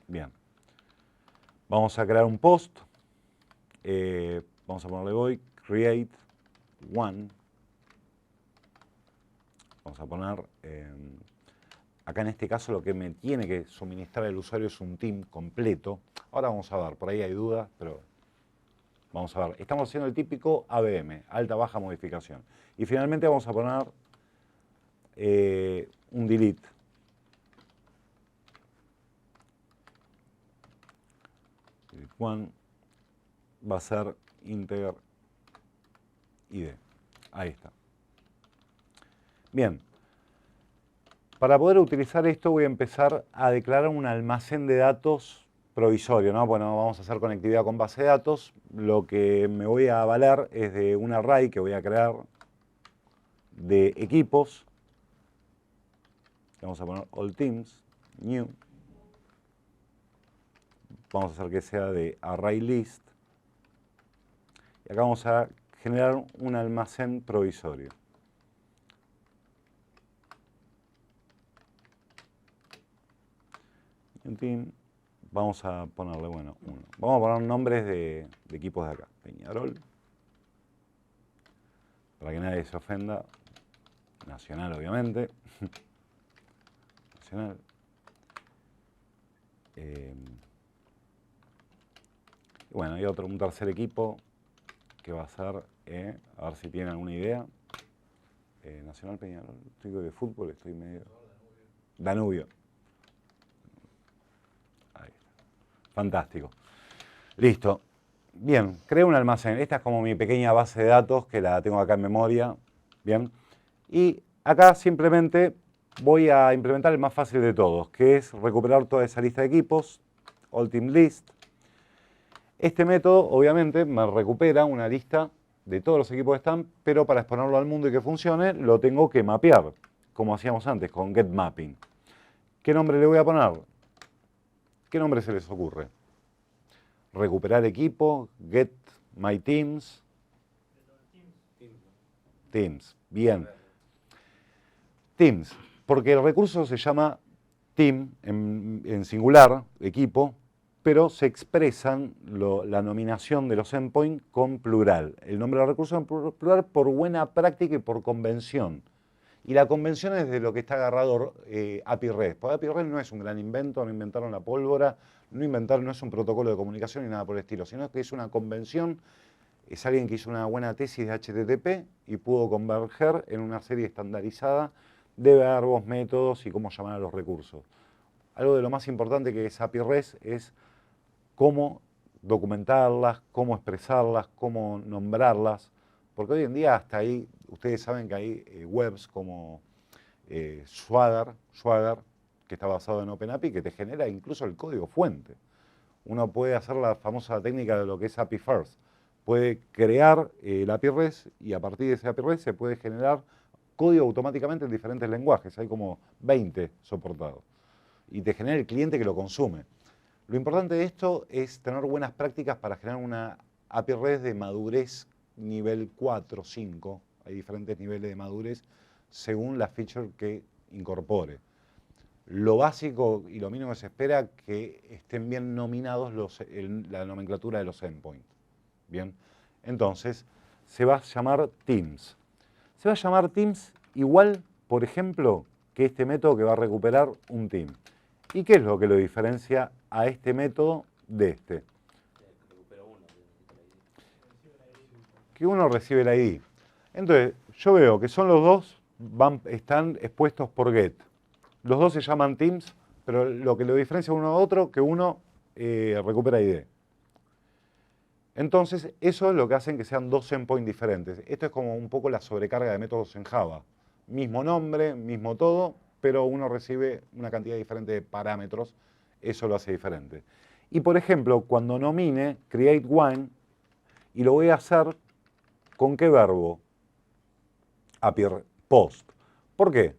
Bien, vamos a crear un post, vamos a ponerle void create one, vamos a poner, acá en este caso lo que me tiene que suministrar el usuario es un team completo. Ahora vamos a ver, por ahí hay dudas, pero vamos a ver. Estamos haciendo el típico ABM, alta baja modificación. Y finalmente vamos a poner un delete. One va a ser integer id. Ahí está. Bien. Para poder utilizar esto voy a empezar a declarar un almacén de datos provisorio, ¿no? Bueno, vamos a hacer conectividad con base de datos. Lo que me voy a valer es de un array que voy a crear de equipos. Vamos a poner all teams, new. Vamos a hacer que sea de array list. Y acá vamos a generar un almacén provisorio. New team. Vamos a ponerle, bueno, uno. Vamos a poner nombres de equipos de acá. Peñarol. Para que nadie se ofenda. Nacional, obviamente. Nacional. Bueno, hay un tercer equipo que va a ser, a ver si tienen alguna idea. Nacional Peñarol, estoy de fútbol, estoy medio... Danubio. Ahí está. Fantástico. Listo. Bien, creo un almacén. Esta es como mi pequeña base de datos que la tengo acá en memoria. Bien. Y acá simplemente voy a implementar el más fácil de todos, que es recuperar toda esa lista de equipos, all team list. Este método, obviamente, me recupera una lista de todos los equipos que están, pero para exponerlo al mundo y que funcione, lo tengo que mapear, como hacíamos antes, con getMapping. ¿Qué nombre le voy a poner? ¿Qué nombre se les ocurre? Recuperar equipo, get my teams. Teams, bien. Teams, porque el recurso se llama team en singular, equipo, pero se expresan la nominación de los endpoints con plural. El nombre del recurso en plural por buena práctica y por convención. Y la convención es de lo que está agarrado API REST. Porque API REST no es un gran invento, no inventaron la pólvora, no es un protocolo de comunicación ni nada por el estilo, sino que es una convención, es alguien que hizo una buena tesis de HTTP y pudo converger en una serie estandarizada de verbos, métodos y cómo llamar a los recursos. Algo de lo más importante que es API REST es cómo documentarlas, cómo expresarlas, cómo nombrarlas, porque hoy en día hasta ahí, ustedes saben que hay webs como Swagger, que está basado en OpenAPI, que te genera incluso el código fuente. Uno puede hacer la famosa técnica de lo que es API First. Puede crear el API REST y a partir de ese API REST se puede generar código automáticamente en diferentes lenguajes, hay como 20 soportados. Y te genera el cliente que lo consume. Lo importante de esto es tener buenas prácticas para generar una API REST de madurez nivel 4, 5. Hay diferentes niveles de madurez según la feature que incorpore. Lo básico y lo mínimo que se espera que estén bien nominados la nomenclatura de los endpoints. Bien, entonces se va a llamar Teams. Se va a llamar Teams igual, por ejemplo, que este método que va a recuperar un team. ¿Y qué es lo que lo diferencia a este método de este? Recupero uno. Que uno recibe el ID. Entonces, yo veo que son los dos, están expuestos por GET. Los dos se llaman Teams, pero lo que lo diferencia uno a otro, que uno recupera ID. Entonces, eso es lo que hacen que sean dos endpoints diferentes. Esto es como un poco la sobrecarga de métodos en Java. Mismo nombre, mismo todo, pero uno recibe una cantidad diferente de parámetros. Eso lo hace diferente. Y por ejemplo, cuando nomine create one, y lo voy a hacer ¿con qué verbo? API post. ¿Por qué?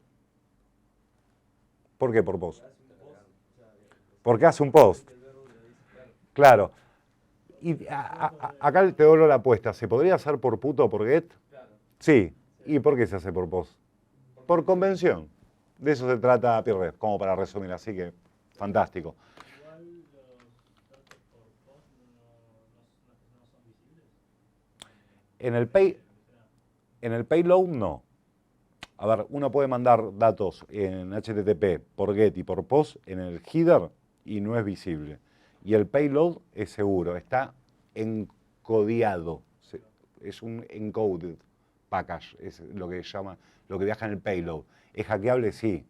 ¿Por qué por post? Porque hace un post. Claro. Y acá te doy la apuesta. ¿Se podría hacer por put o por get? Sí. ¿Y por qué se hace por post? Por convención. De eso se trata API REST, como para resumir. Así que, fantástico. Igual los datos por post no son visibles. En el payload no. A ver, uno puede mandar datos en HTTP por GET y por POST en el header y no es visible. Y el payload es seguro, está encodiado. Es un encoded package, es lo que llama, lo que viaja en el payload. ¿Es hackeable? Sí.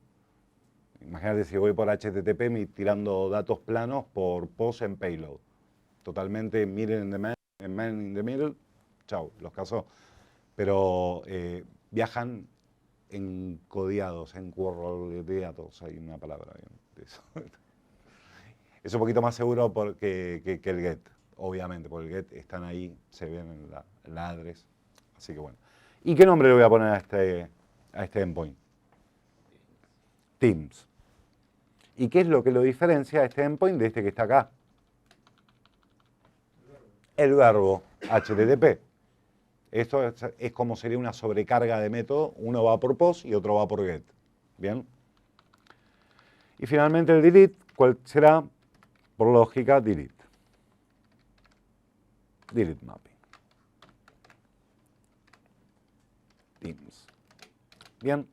Imagínate si voy por HTTP tirando datos planos por POST en payload. Totalmente middle in the man in the middle, chau, los casó. Pero viajan encodiados, encurroleados, hay una palabra bien de eso. Es un poquito más seguro que el GET, obviamente, porque el GET están ahí, se ven en la address, así que bueno. ¿Y qué nombre le voy a poner a este endpoint? Teams. ¿Y qué es lo que lo diferencia a este endpoint de este que está acá? El verbo HTTP. Esto es como sería una sobrecarga de método. Uno va por POST y otro va por GET. ¿Bien? Y finalmente el delete, ¿cuál será? Por lógica, delete. Delete mapping. Teams. Bien.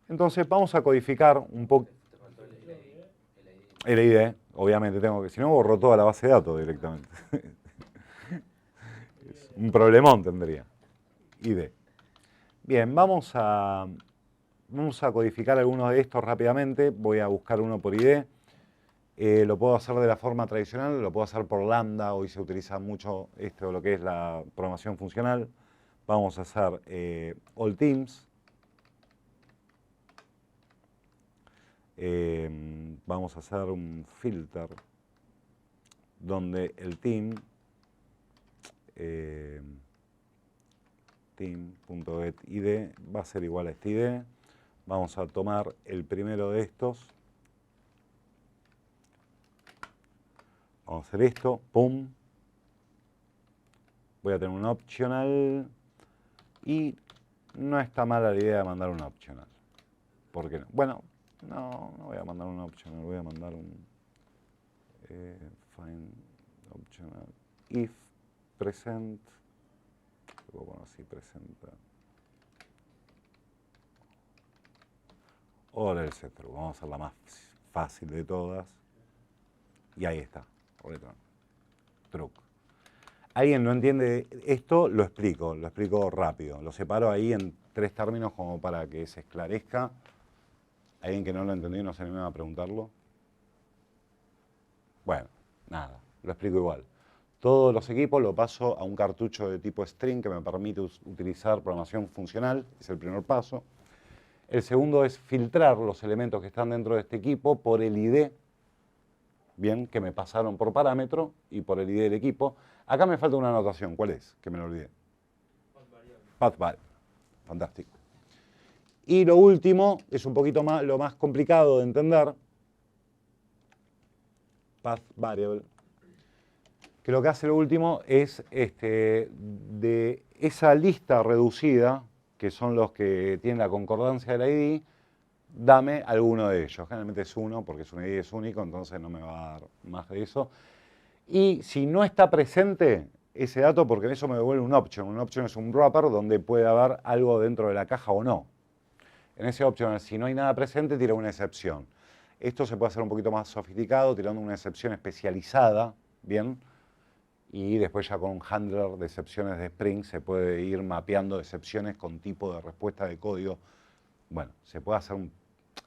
Entonces vamos a codificar un poco. Te faltó El ID, obviamente tengo que, si no borro toda la base de datos directamente. Un problemón tendría. ID. Bien, vamos a codificar algunos de estos rápidamente. Voy a buscar uno por ID. Lo puedo hacer de la forma tradicional, lo puedo hacer por lambda. Hoy se utiliza mucho esto, lo que es la programación funcional. Vamos a hacer all teams. Vamos a hacer un filter donde el team team.getID va a ser igual a este ID. Vamos a tomar el primero de estos. Vamos a hacer esto, pum. Voy a tener un optional y no está mala la idea de mandar un optional. ¿Por qué no? Bueno, no voy a mandar un optional, voy a mandar un find optional if present. Voy a poner así, presenta. Ahora el centro, vamos a hacer la más fácil de todas. Y ahí está, return. Truc. ¿Alguien no entiende esto? Lo explico rápido. Lo separo ahí en 3 términos como para que se esclarezca. ¿Alguien que no lo entendió y no se anima a preguntarlo? Bueno, nada, lo explico igual. Todos los equipos lo paso a un cartucho de tipo string que me permite utilizar programación funcional, es el primer paso. El segundo es filtrar los elementos que están dentro de este equipo por el ID, bien, que me pasaron por parámetro y por el ID del equipo. Acá me falta una anotación, ¿cuál es? Que me lo olvidé. Path variable. fantástico. Y lo último es un poquito más, lo más complicado de entender, path variable, que lo que hace lo último es de esa lista reducida, que son los que tienen la concordancia del ID, dame alguno de ellos. Generalmente es uno, porque su ID es único, entonces no me va a dar más de eso. Y si no está presente ese dato, porque eso me devuelve un option. Un option es un wrapper donde puede haber algo dentro de la caja o no. En ese option, si no hay nada presente, tira una excepción. Esto se puede hacer un poquito más sofisticado, tirando una excepción especializada, ¿bien? Y después ya con un handler de excepciones de Spring se puede ir mapeando excepciones con tipo de respuesta de código. Bueno, se puede hacer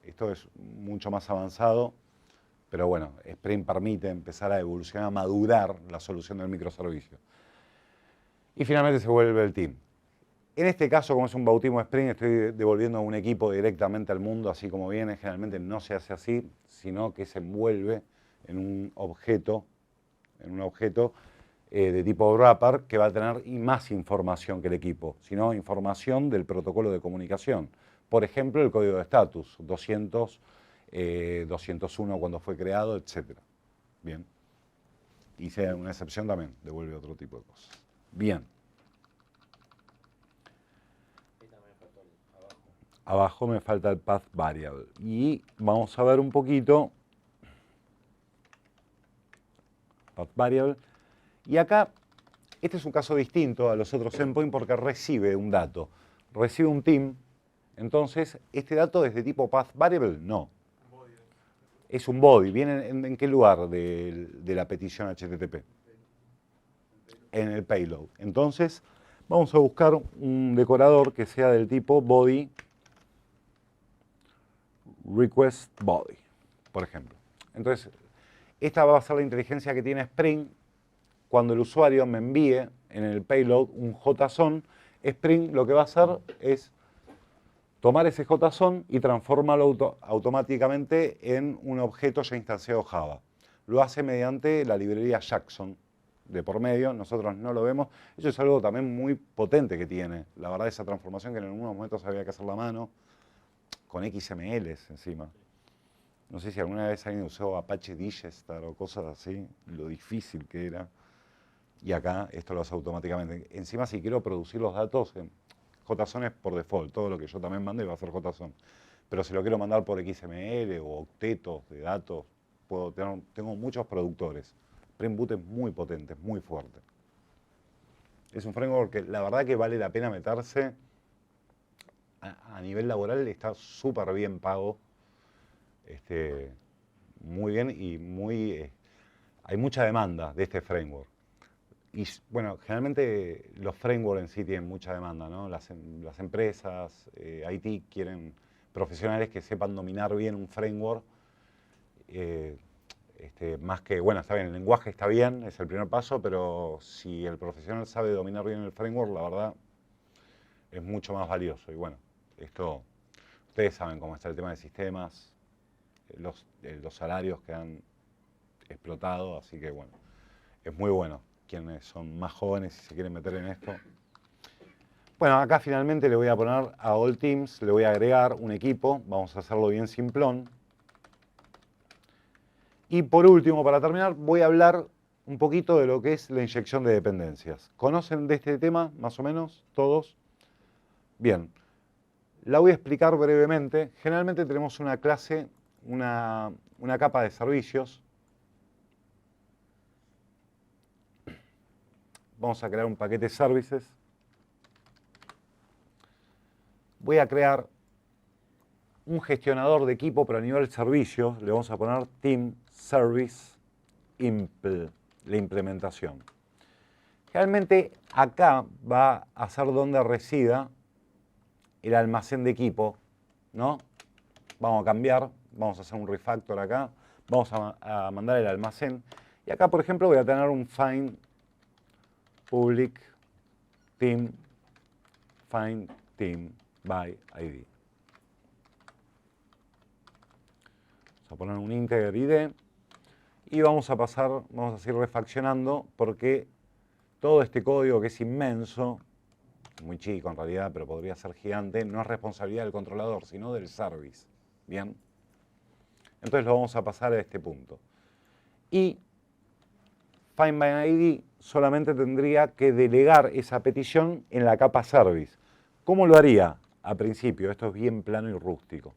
esto es mucho más avanzado, pero bueno, Spring permite empezar a evolucionar, a madurar la solución del microservicio. Y finalmente se vuelve el team. En este caso, como es un bautismo de Spring, estoy devolviendo a un equipo directamente al mundo, así como viene. Generalmente no se hace así, sino que se envuelve en un objeto, de tipo wrapper que va a tener más información que el equipo, sino información del protocolo de comunicación. Por ejemplo, el código de estatus, 200, 201 cuando fue creado, etc. Bien. Hice una excepción también, devuelve otro tipo de cosas. Bien. Abajo me falta el path variable. Y vamos a ver un poquito path variable. Y acá, este es un caso distinto a los otros endpoints porque recibe un dato. Recibe un team. Entonces, ¿este dato es de tipo path variable? No. Es un body. ¿Viene en qué lugar de la petición HTTP? En el payload. Entonces, vamos a buscar un decorador que sea del tipo body request body, por ejemplo. Entonces, esta va a ser la inteligencia que tiene Spring cuando el usuario me envíe en el payload un JSON. Spring lo que va a hacer es tomar ese JSON y transformarlo automáticamente en un objeto ya instanciado Java. Lo hace mediante la librería Jackson de por medio, nosotros no lo vemos. Eso es algo también muy potente que tiene. La verdad, esa transformación que en algunos momentos había que hacer la mano, con XMLs encima. No sé si alguna vez alguien usó Apache Digester o cosas así, lo difícil que era. Y acá esto lo hace automáticamente. Encima, si quiero producir los datos, JSON es por default, todo lo que yo también mande va a ser JSON. Pero si lo quiero mandar por XML o octetos de datos, tengo muchos productores. Spring Boot es muy potente, es muy fuerte. Es un framework que la verdad que vale la pena meterse. A nivel laboral está súper bien pago. Muy bien y hay mucha demanda de este framework. Y bueno, generalmente los frameworks en sí tienen mucha demanda, ¿no? Las empresas, IT quieren profesionales que sepan dominar bien un framework. Más que, bueno, está bien, el lenguaje está bien, es el primer paso, pero si el profesional sabe dominar bien el framework, la verdad es mucho más valioso. Y bueno, esto, ustedes saben cómo está el tema de sistemas, los salarios que han explotado, así que bueno, es muy bueno. Quienes son más jóvenes y se quieren meter en esto. Bueno, acá finalmente le voy a poner a All Teams, le voy a agregar un equipo, vamos a hacerlo bien simplón. Y por último, para terminar, voy a hablar un poquito de lo que es la inyección de dependencias. ¿Conocen de este tema, más o menos, todos? Bien, la voy a explicar brevemente. Generalmente tenemos una clase, una capa de servicios. Vamos a crear un paquete services. Voy a crear un gestionador de equipo, pero a nivel servicio. Le vamos a poner Team Service Impl, la implementación. Realmente acá va a ser donde resida el almacén de equipo, ¿no? Vamos a cambiar, vamos a hacer un refactor acá. Vamos a mandar el almacén. Y acá, por ejemplo, voy a tener un find public team find team by ID. Vamos a poner un integer ID y vamos a seguir refaccionando porque todo este código que es inmenso muy chico en realidad, pero podría ser gigante, no es responsabilidad del controlador, sino del service. ¿Bien? Entonces lo vamos a pasar a este punto. Y Find by ID solamente tendría que delegar esa petición en la capa service. ¿Cómo lo haría? A principio, esto es bien plano y rústico.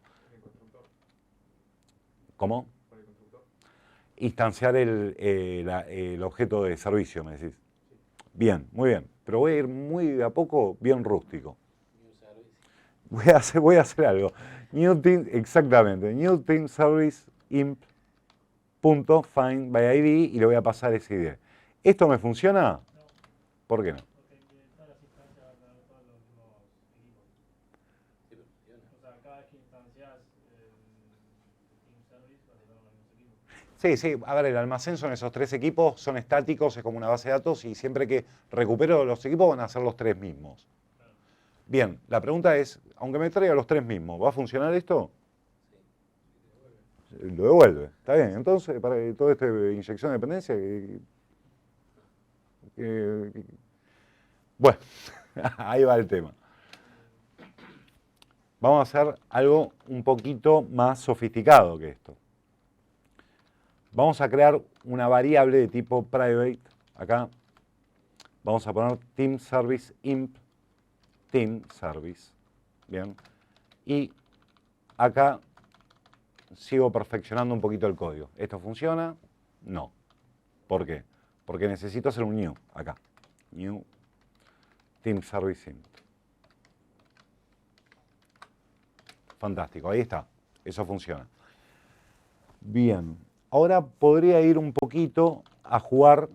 ¿Cómo? Instanciar el objeto de servicio, me decís. Bien, muy bien. Pero voy a ir muy de a poco, bien rústico. Voy a hacer algo. New team, exactamente. New team service imp punto find by ID y le voy a pasar esa idea. ¿Esto me funciona? No, ¿Por qué no? porque todas las instancias van a dar todos los mismos equipos. Sí, pero funciona. O sea, cada vez que instancias Team Service va a tener los mismos equipos. Sí, sí, a ver, el almacén son esos 3 equipos, son estáticos, es como una base de datos y siempre que recupero los equipos van a ser los 3 mismos. Claro. Bien, la pregunta es, aunque me traiga los 3 mismos, ¿va a funcionar esto? Lo devuelve, está bien. Entonces, para toda esta inyección de dependencia, bueno, ahí va el tema. Vamos a hacer algo un poquito más sofisticado que esto. Vamos a crear una variable de tipo private. Acá vamos a poner team service imp team service. Bien. Y acá sigo perfeccionando un poquito el código. ¿Esto funciona? No. ¿Por qué? Porque necesito hacer un new acá. New team service imp. Fantástico, ahí está. Eso funciona. Bien. Ahora podría ir un poquito a jugar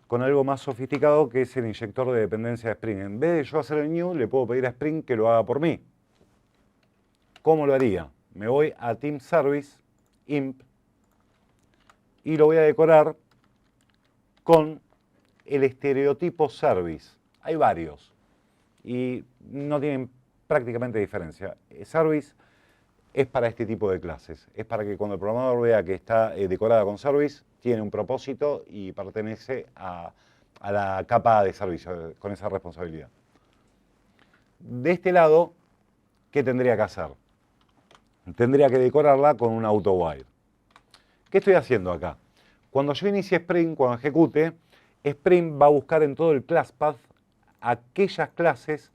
con algo más sofisticado que es el inyector de dependencia de Spring. En vez de yo hacer el new, le puedo pedir a Spring que lo haga por mí. ¿Cómo lo haría? Me voy a Team Service, imp, y lo voy a decorar con el estereotipo Service. Hay varios y no tienen prácticamente diferencia. Service es para este tipo de clases. Es para que cuando el programador vea que está decorada con Service, tiene un propósito y pertenece a la capa de servicio con esa responsabilidad. De este lado, ¿qué tendría que hacer? Tendría que decorarla con un auto while. ¿Qué estoy haciendo acá? Cuando yo inicie Spring, cuando ejecute, Spring va a buscar en todo el class path aquellas clases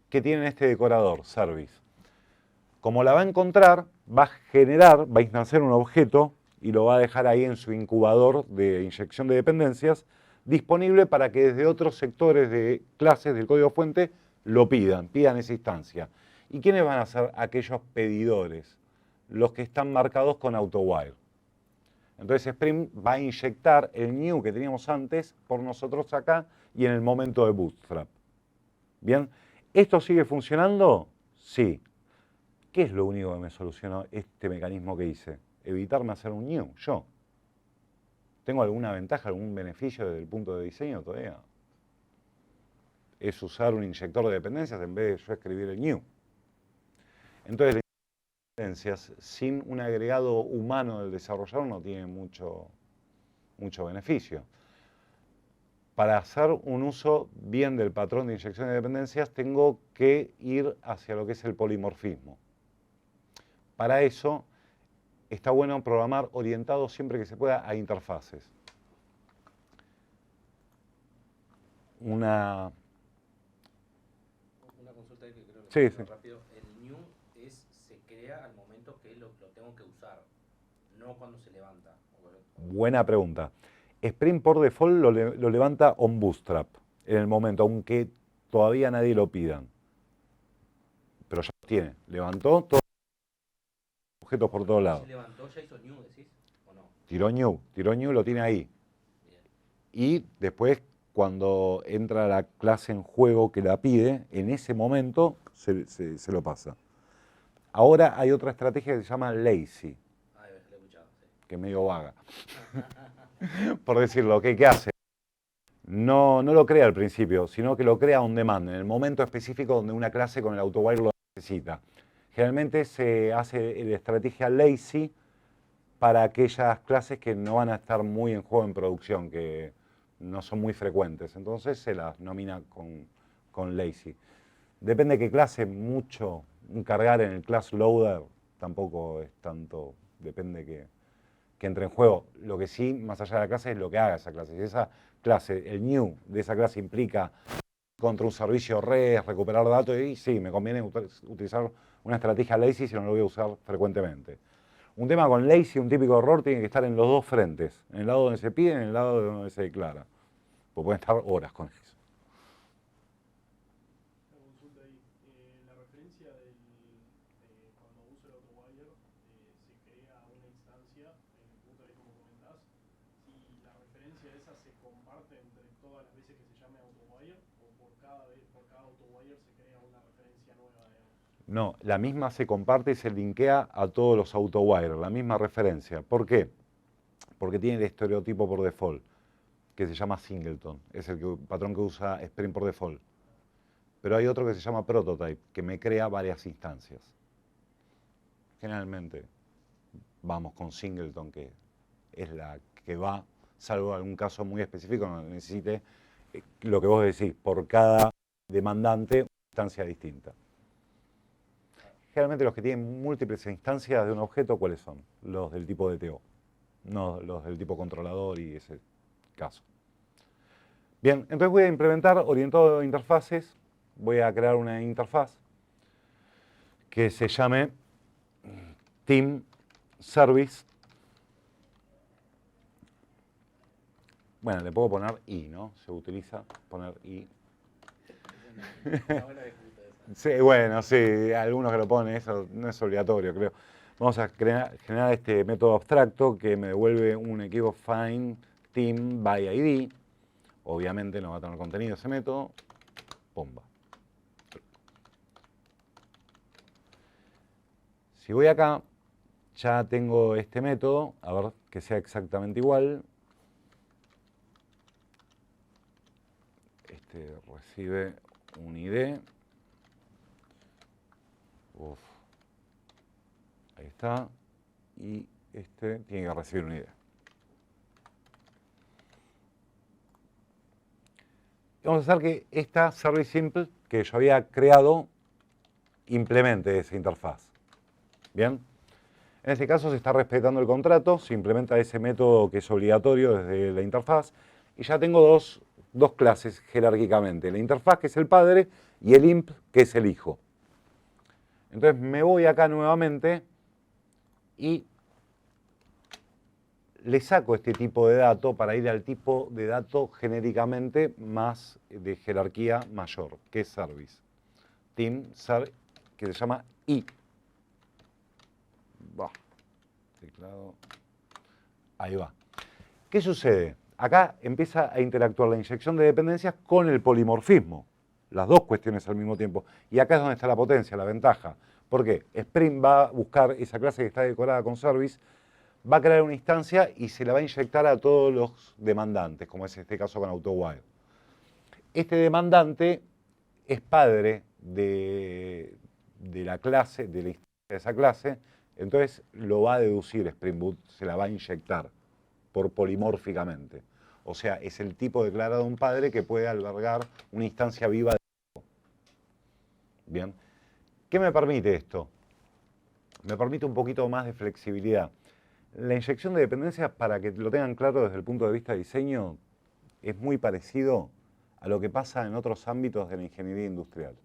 que tienen este decorador, service. Como la va a encontrar, va a generar, va a instanciar un objeto y lo va a dejar ahí en su incubador de inyección de dependencias, disponible para que desde otros sectores de clases del código fuente lo pidan esa instancia. ¿Y quiénes van a ser aquellos pedidores? Los que están marcados con AutoWire. Entonces Spring va a inyectar el new que teníamos antes por nosotros acá y en el momento de Bootstrap. ¿Bien? ¿Esto sigue funcionando? Sí. ¿Qué es lo único que me solucionó este mecanismo que hice? Evitarme hacer un new, yo. ¿Tengo alguna ventaja, algún beneficio desde el punto de diseño todavía? Es usar un inyector de dependencias en vez de yo escribir el new. Entonces, las dependencias sin un agregado humano del desarrollador no tiene mucho beneficio. Para hacer un uso bien del patrón de inyección de dependencias, tengo que ir hacia lo que es el polimorfismo. Para eso, está bueno programar orientado siempre que se pueda a interfaces. Una consulta ahí que creo que Sí, es sí. rápido. El new se crea al momento que lo tengo que usar, no cuando se levanta. Buena pregunta. Spring por default lo levanta on Bootstrap en el momento, aunque todavía nadie lo pida. Pero ya lo tiene. Levantó todos los objetos por todos lados. ¿Se levantó, ya hizo new, decís? ¿O no? Tiró new, lo tiene ahí. Bien. Y después, cuando entra la clase en juego que la pide, en ese momento se lo pasa. Ahora hay otra estrategia que se llama lazy, Ah, lo he escuchado, sí. que es medio vaga. Por decirlo, ¿qué hace? No lo crea al principio, sino que lo crea on demand, en el momento específico donde una clase con el AutoWire lo necesita. Generalmente se hace la estrategia lazy para aquellas clases que no van a estar muy en juego en producción, que no son muy frecuentes. Entonces se las nomina con lazy. Depende de qué clase, mucho. Un cargar en el class loader tampoco es tanto, depende que entre en juego. Lo que sí, más allá de la clase, es lo que haga esa clase. Si esa clase, el new de esa clase implica contra un servicio red, recuperar datos, y sí, me conviene utilizar una estrategia lazy si no lo voy a usar frecuentemente. Un tema con lazy, un típico error, tiene que estar en los dos frentes, en el lado donde se pide y en el lado donde se declara. Pues pueden estar horas con eso. Una consulta ahí. La referencia cuando uso el AutoWire se crea una instancia en el punto ahí como comentás. Si la referencia esa se comparte entre todas las veces que se llame AutoWire o por cada AutoWire se crea una referencia nueva, digamos. No, la misma se comparte y se linkea a todos los AutoWire, la misma referencia. ¿Por qué? Porque tiene el estereotipo por default, que se llama Singleton. Es el patrón que usa Spring por default. Pero hay otro que se llama Prototype, que me crea varias instancias. Generalmente vamos con Singleton, que es la que va, salvo algún caso muy específico donde necesite lo que vos decís, por cada demandante una instancia distinta. Generalmente los que tienen múltiples instancias de un objeto, ¿cuáles son? Los del tipo DTO, no los del tipo controlador y ese caso. Bien, entonces voy a implementar orientado a interfaces, voy a crear una interfaz que se llame Team Service. Bueno, le puedo poner I, ¿no? Se utiliza poner I. Una buena disputa esa. Sí, bueno, sí, algunos que lo ponen, eso no es obligatorio, creo. Vamos a generar este método abstracto que me devuelve un equipo find team by ID. Obviamente no va a tener contenido ese método. Pomba. Si voy acá, ya tengo este método, a ver que sea exactamente igual. Este recibe un ID. Uf. Ahí está. Y este tiene que recibir un ID. Vamos a hacer que esta Service Simple que yo había creado implemente esa interfaz. Bien. En este caso se está respetando el contrato, se implementa ese método que es obligatorio desde la interfaz y ya tengo dos clases jerárquicamente. La interfaz, que es el padre, y el imp, que es el hijo. Entonces me voy acá nuevamente y le saco este tipo de dato para ir al tipo de dato genéricamente más de jerarquía mayor, que es service. Team service, que se llama I. Va. Teclado. Ahí va. ¿Qué sucede? Acá empieza a interactuar la inyección de dependencias con el polimorfismo. Las dos cuestiones al mismo tiempo. Y acá es donde está la potencia, la ventaja. ¿Por qué? Spring va a buscar esa clase que está decorada con service, va a crear una instancia y se la va a inyectar a todos los demandantes, como es este caso con AutoWire. Este demandante es padre de la clase, de la instancia de esa clase, entonces lo va a deducir Spring Boot, se la va a inyectar por polimórficamente. O sea, es el tipo declarado de un padre que puede albergar una instancia viva de hijo. Bien. ¿Qué me permite esto? Me permite un poquito más de flexibilidad. La inyección de dependencias, para que lo tengan claro desde el punto de vista de diseño, es muy parecido a lo que pasa en otros ámbitos de la ingeniería industrial.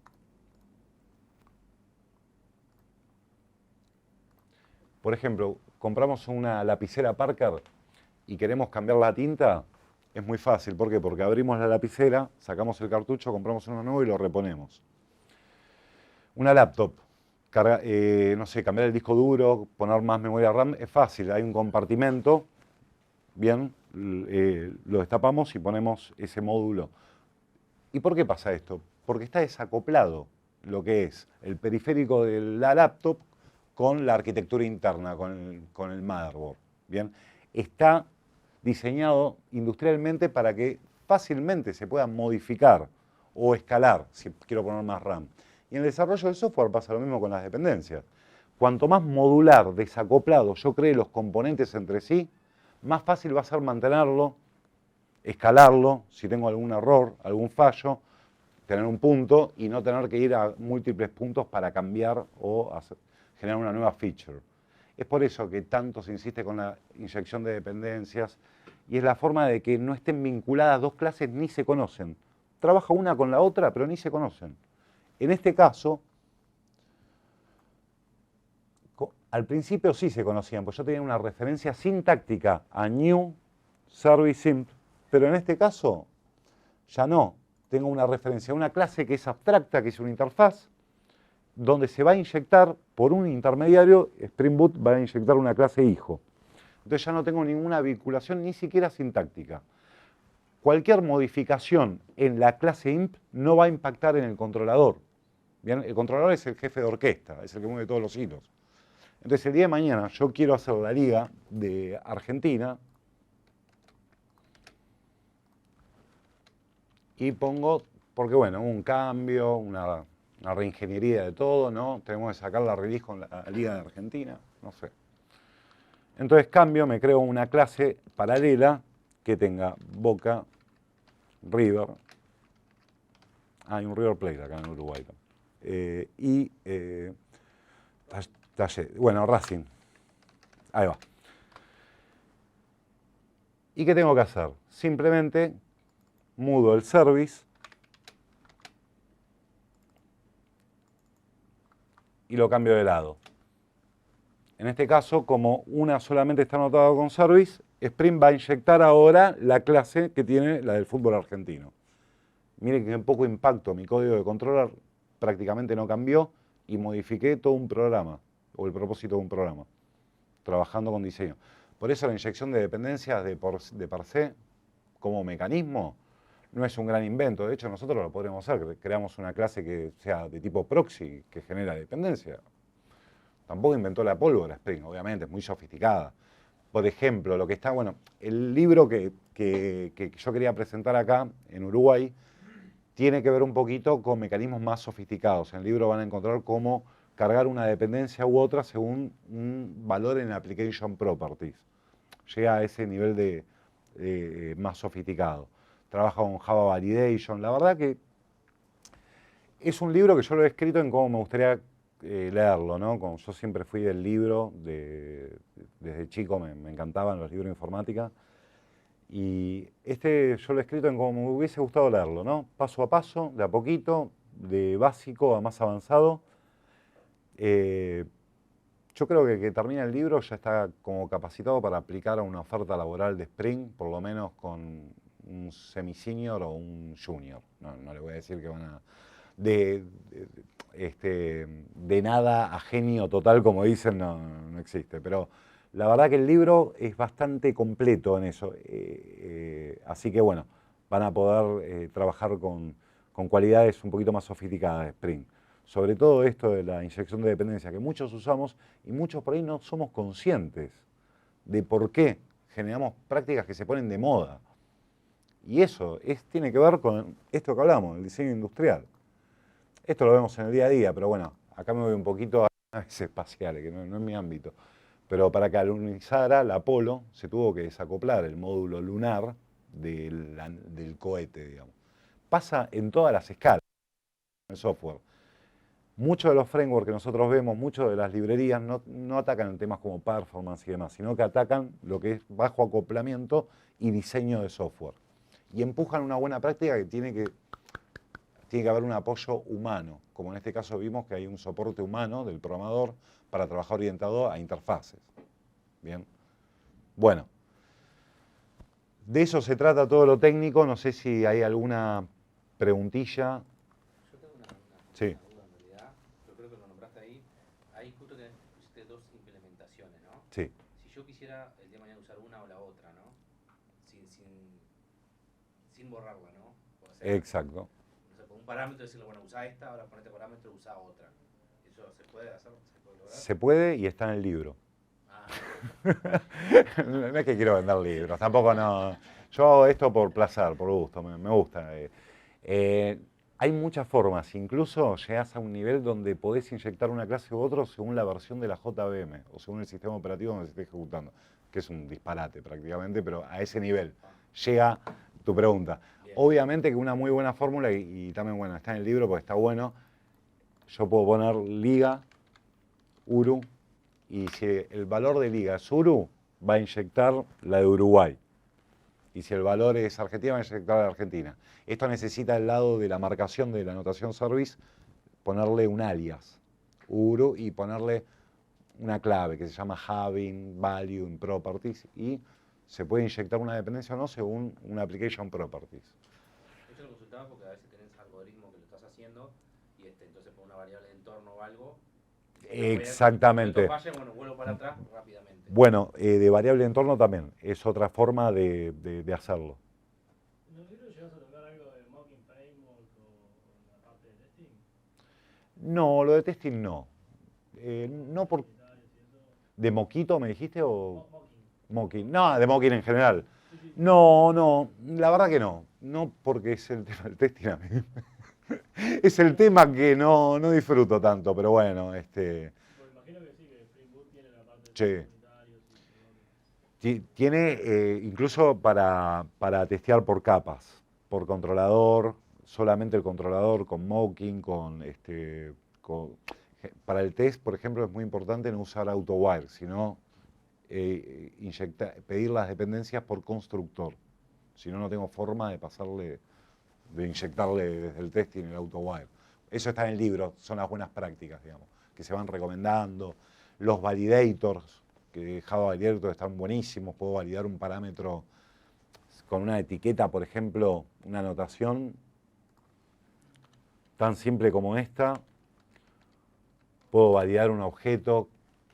Por ejemplo, compramos una lapicera Parker y queremos cambiar la tinta, es muy fácil. ¿Por qué? Porque abrimos la lapicera, sacamos el cartucho, compramos uno nuevo y lo reponemos. Una laptop, no sé, cambiar el disco duro, poner más memoria RAM, es fácil. Hay un compartimento, bien, lo destapamos y ponemos ese módulo. ¿Y por qué pasa esto? Porque está desacoplado lo que es el periférico de la laptop con la arquitectura interna, con el motherboard. Bien, está diseñado industrialmente para que fácilmente se pueda modificar o escalar, si quiero poner más RAM. Y en el desarrollo del software pasa lo mismo con las dependencias. Cuanto más modular, desacoplado yo cree los componentes entre sí, más fácil va a ser mantenerlo, escalarlo, si tengo algún error, algún fallo, tener un punto y no tener que ir a múltiples puntos para cambiar o generar una nueva feature. Es por eso que tanto se insiste con la inyección de dependencias y es la forma de que no estén vinculadas dos clases ni se conocen. Trabaja una con la otra, pero ni se conocen. En este caso, al principio sí se conocían, pues yo tenía una referencia sintáctica a new service imp, pero en este caso ya no. Tengo una referencia a una clase que es abstracta, que es una interfaz, donde se va a inyectar por un intermediario, Spring Boot va a inyectar una clase hijo. Entonces ya no tengo ninguna vinculación, ni siquiera sintáctica. Cualquier modificación en la clase imp no va a impactar en el controlador. ¿Bien? El controlador es el jefe de orquesta, es el que mueve todos los hilos. Entonces el día de mañana yo quiero hacer la liga de Argentina y pongo, porque bueno, un cambio, una reingeniería de todo, ¿no? Tenemos que sacar la release con la liga de Argentina, no sé. Entonces cambio, me creo una clase paralela que tenga Boca, River, hay un River Plate acá en Uruguay, y bueno, Racing, ahí va. ¿Y qué tengo que hacer? Simplemente mudo el service y lo cambio de lado. En este caso, como una solamente está anotada con service, Spring va a inyectar ahora la clase que tiene la del fútbol argentino. Miren que poco impacto, mi código de controller prácticamente no cambió y modifiqué todo un programa, o el propósito de un programa, trabajando con diseño. Por eso la inyección de dependencias de per se como mecanismo no es un gran invento. De hecho, nosotros lo podremos hacer. Creamos una clase que sea de tipo proxy, que genera dependencia. Tampoco inventó la pólvora Spring, obviamente, es muy sofisticada. Por ejemplo, lo que está, bueno, el libro que yo quería presentar acá, en Uruguay, tiene que ver un poquito con mecanismos más sofisticados. En el libro van a encontrar cómo cargar una dependencia u otra según un valor en Application Properties. Llega a ese nivel de más sofisticado. Trabaja con Java Validation. La verdad que es un libro que yo lo he escrito en cómo me gustaría leerlo, ¿no? Como yo siempre fui del libro, desde chico me encantaban los libros de informática. Y yo lo he escrito en cómo me hubiese gustado leerlo, ¿no? Paso a paso, de a poquito, de básico a más avanzado. Yo creo que termina el libro ya está como capacitado para aplicar a una oferta laboral de Spring, por lo menos con un semi-senior o un junior. No le voy a decir que van a... De nada a genio total, como dicen, no existe. Pero la verdad que el libro es bastante completo en eso. Así que bueno, van a poder trabajar con cualidades un poquito más sofisticadas de Spring. Sobre todo esto de la inyección de dependencia que muchos usamos y muchos por ahí no somos conscientes de por qué generamos prácticas que se ponen de moda. Y eso tiene que ver con esto que hablamos, el diseño industrial. Esto lo vemos en el día a día, pero bueno, acá me voy un poquito a naves espaciales, que no es mi ámbito. Pero para que alunizara la Apolo se tuvo que desacoplar el módulo lunar del cohete, digamos. Pasa en todas las escalas en el software. Muchos de los frameworks que nosotros vemos, muchas de las librerías no atacan en temas como performance y demás, sino que atacan lo que es bajo acoplamiento y diseño de software. Y empujan una buena práctica que tiene que haber un apoyo humano, como en este caso vimos que hay un soporte humano del programador para trabajar orientado a interfaces. Bien. Bueno, de eso se trata todo lo técnico. No sé si hay alguna preguntilla. Yo tengo una Sí. duda en realidad. Yo creo que lo nombraste ahí. Ahí justo pusiste dos implementaciones, ¿no? Sí. Si yo quisiera el día de mañana usar una o la otra, ¿no? Sin borrarla, ¿no? O sea, Exacto. o sea, con un parámetro decirle, bueno, usa esta, ahora pon este parámetro, usa otra. ¿Eso se puede hacer? ¿Se puede lograr? Se puede y está en el libro. Ah, No es que quiero vender libros, tampoco no. Yo hago esto por placer, por gusto, me gusta. Hay muchas formas, incluso llegas a un nivel donde podés inyectar una clase u otro según la versión de la JVM o según el sistema operativo donde se esté ejecutando, que es un disparate prácticamente, pero a ese nivel llega tu pregunta. bien. Obviamente que una muy buena fórmula, y también bueno, está en el libro porque está bueno, yo puedo poner liga, Uru, y si el valor de liga es Uru, va a inyectar la de Uruguay. Y si el valor es Argentina, va a inyectar la de Argentina. Esto necesita al lado de la marcación de la anotación service, ponerle un alias, Uru, y ponerle una clave que se llama having, value, in properties, y se puede inyectar una dependencia o no según una application properties. Yo lo consultaba porque a veces tenés algoritmo que lo estás haciendo y entonces por una variable de entorno o algo. Exactamente. Cuando falle, bueno, vuelvo para atrás rápidamente. Bueno, de variable de entorno también, es otra forma de hacerlo. ¿En el libro llegas a tocar algo de Mocking Framework o la parte de testing? No, lo de testing no. No por... ¿De Moquito me dijiste o...? Mocking. No, de Mocking en general. No, no, la verdad que no. No porque es el tema del testing a mí. Es el tema que no disfruto tanto, pero bueno, Pues imagino que sí, que Spring Boot tiene la parte de Sí. comunitarios y Tiene incluso para testear por capas, por controlador, solamente el controlador con mocking, para el test, por ejemplo, es muy importante no usar AutoWire, sino pedir las dependencias por constructor. Si no, no tengo forma de inyectarle desde el testing el AutoWire. Eso está en el libro, son las buenas prácticas, digamos, que se van recomendando. Los validators, que Java Validator están buenísimos, puedo validar un parámetro con una etiqueta, por ejemplo, una anotación tan simple como esta. Puedo validar un objeto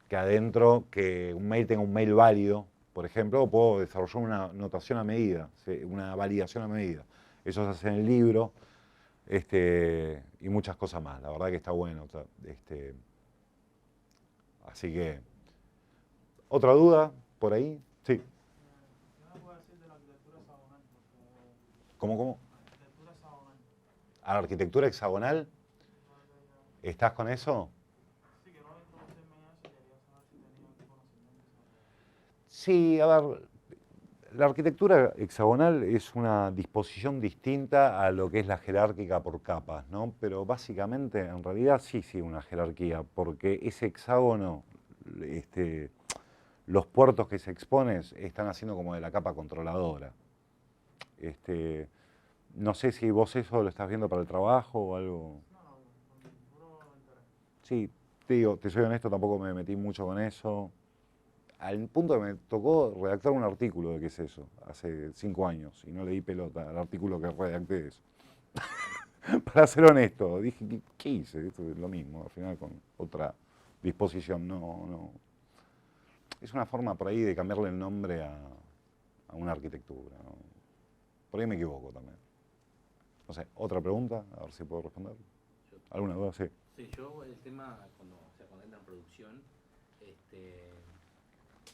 que adentro, que un mail tenga un mail válido, por ejemplo, o puedo desarrollar una notación a medida, una validación a medida. Eso se hace en el libro, y muchas cosas más. La verdad que está bueno. Así que, ¿otra duda por ahí? Sí. ¿Qué me puede decir de la arquitectura hexagonal? ¿Cómo? Arquitectura hexagonal. ¿A la arquitectura hexagonal? ¿Estás con eso? Sí, que no introducirme en eso y quería saber si tenía algún conocimiento sobre... Sí, a ver, la arquitectura hexagonal es una disposición distinta a lo que es la jerárquica por capas, ¿no? Pero básicamente, en realidad sí, una jerarquía, porque ese hexágono, los puertos que se exponen están haciendo como de la capa controladora. No sé si vos eso lo estás viendo para el trabajo o algo. No, puro interés. Sí, te digo, te soy honesto, tampoco me metí mucho con eso. Al punto que me tocó redactar un artículo de qué es eso, hace 5 años, y no le di pelota al artículo que redacté de eso. Para ser honesto, dije, ¿qué hice? Esto es lo mismo, al final con otra disposición, no. Es una forma por ahí de cambiarle el nombre a una arquitectura, ¿no? Por ahí me equivoco también. No sé, otra pregunta, a ver si puedo responder. ¿Alguna duda? Sí. Sí, yo el tema, cuando entra en producción,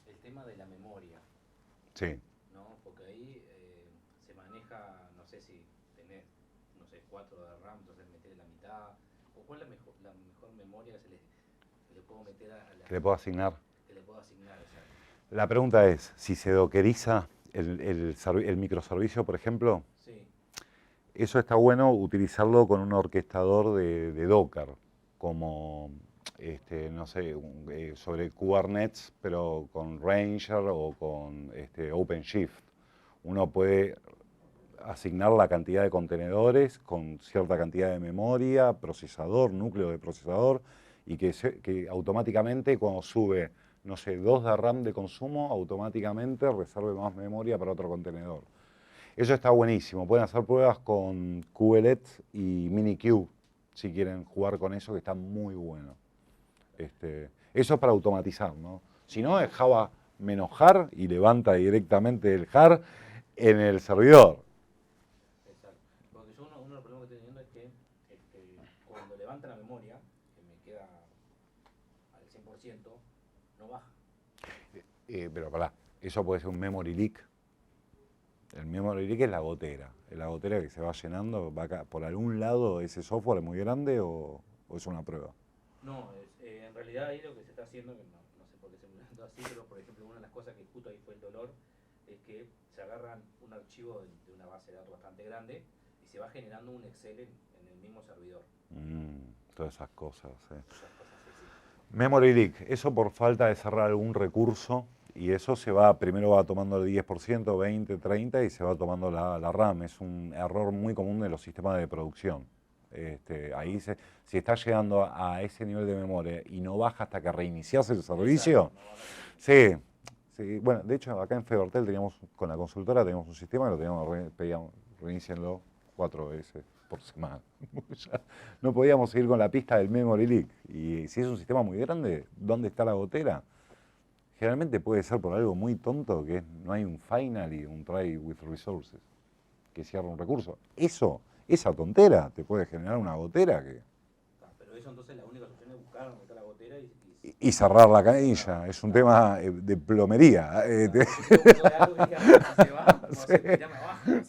el tema de la memoria, Sí. ¿no? Porque ahí se maneja, no sé si tenés, 4 de RAM, entonces meter la mitad, o cuál es la mejor memoria que se le puedo meter a la... ¿Que le puedo asignar? Que le puedo asignar, exacto. La pregunta es, si se dockeriza el microservicio, por ejemplo, Sí, eso está bueno utilizarlo con un orquestador de Docker, como, no sé, sobre Kubernetes, pero con Ranger o con OpenShift. Uno puede asignar la cantidad de contenedores con cierta cantidad de memoria, procesador, núcleo de procesador, y que automáticamente cuando sube, no sé, 2 de RAM de consumo, automáticamente reserve más memoria para otro contenedor. Eso está buenísimo. Pueden hacer pruebas con Kubelet y Minikube, si quieren jugar con eso, que está muy bueno. Eso es para automatizar, ¿no? Si no, es Java -jar y levanta directamente el jar en el servidor. exacto. Porque yo uno de los problemas que estoy teniendo es que cuando levanta la memoria, que me queda al 100%, no baja. Pero pará, eso puede ser un memory leak. El memory leak es la gotera. Es la gotera que se va llenando. ¿Por algún lado ese software es muy grande o es una prueba? No, en realidad ahí lo que se está haciendo, que no sé por qué se me lo así, pero por ejemplo una de las cosas que justo ahí fue el dolor, es que se agarran un archivo de una base de datos bastante grande y se va generando un Excel en el mismo servidor. Todas esas cosas. Esas cosas, sí, sí. Memory leak, eso por falta de cerrar algún recurso y eso se va, primero va tomando el 10%, 20, 30 y se va tomando la RAM. Es un error muy común de los sistemas de producción. Si estás llegando a ese nivel de memoria y no baja hasta que reinicias el servicio, sí, bueno, de hecho acá en Febertel teníamos, con la consultora teníamos un sistema que lo teníamos, pedíamos, reinícienlo 4 veces por semana. Ya no podíamos seguir con la pista del memory leak. Y si es un sistema muy grande, ¿dónde está la gotera? Generalmente puede ser por algo muy tonto, que es, no hay un final y un try with resources, que cierra un recurso. Esa tontera te puede generar una gotera que... Pero eso entonces la única solución es buscar dónde está la gotera Y cerrar la canilla, es un tema de plomería.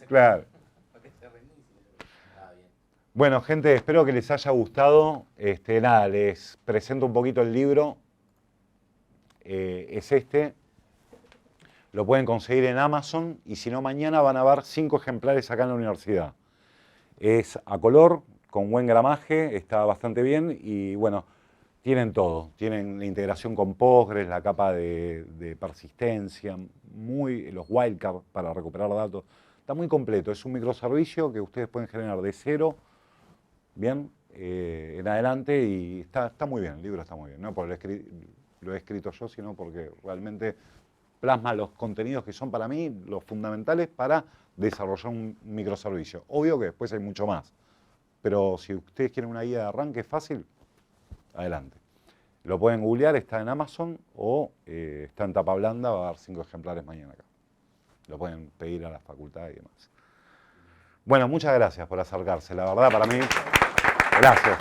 Claro. Bueno, gente, espero que les haya gustado. Nada, les presento un poquito el libro. Es este. Lo pueden conseguir en Amazon y si no, mañana van a ver 5 ejemplares acá en la universidad. Es a color, con buen gramaje, está bastante bien y bueno, tienen todo. Tienen la integración con Postgres, la capa de persistencia, los wildcards para recuperar datos. Está muy completo, es un microservicio que ustedes pueden generar de cero, bien, en adelante y está muy bien, el libro está muy bien. No porque lo he escrito yo, sino porque realmente plasma los contenidos que son para mí los fundamentales para desarrollar un microservicio. Obvio que después hay mucho más, pero si ustedes quieren una guía de arranque fácil, adelante. Lo pueden googlear, está en Amazon o está en tapa blanda, va a haber 5 ejemplares mañana acá. Lo pueden pedir a la facultad y demás. Bueno, muchas gracias por acercarse, la verdad para mí, gracias.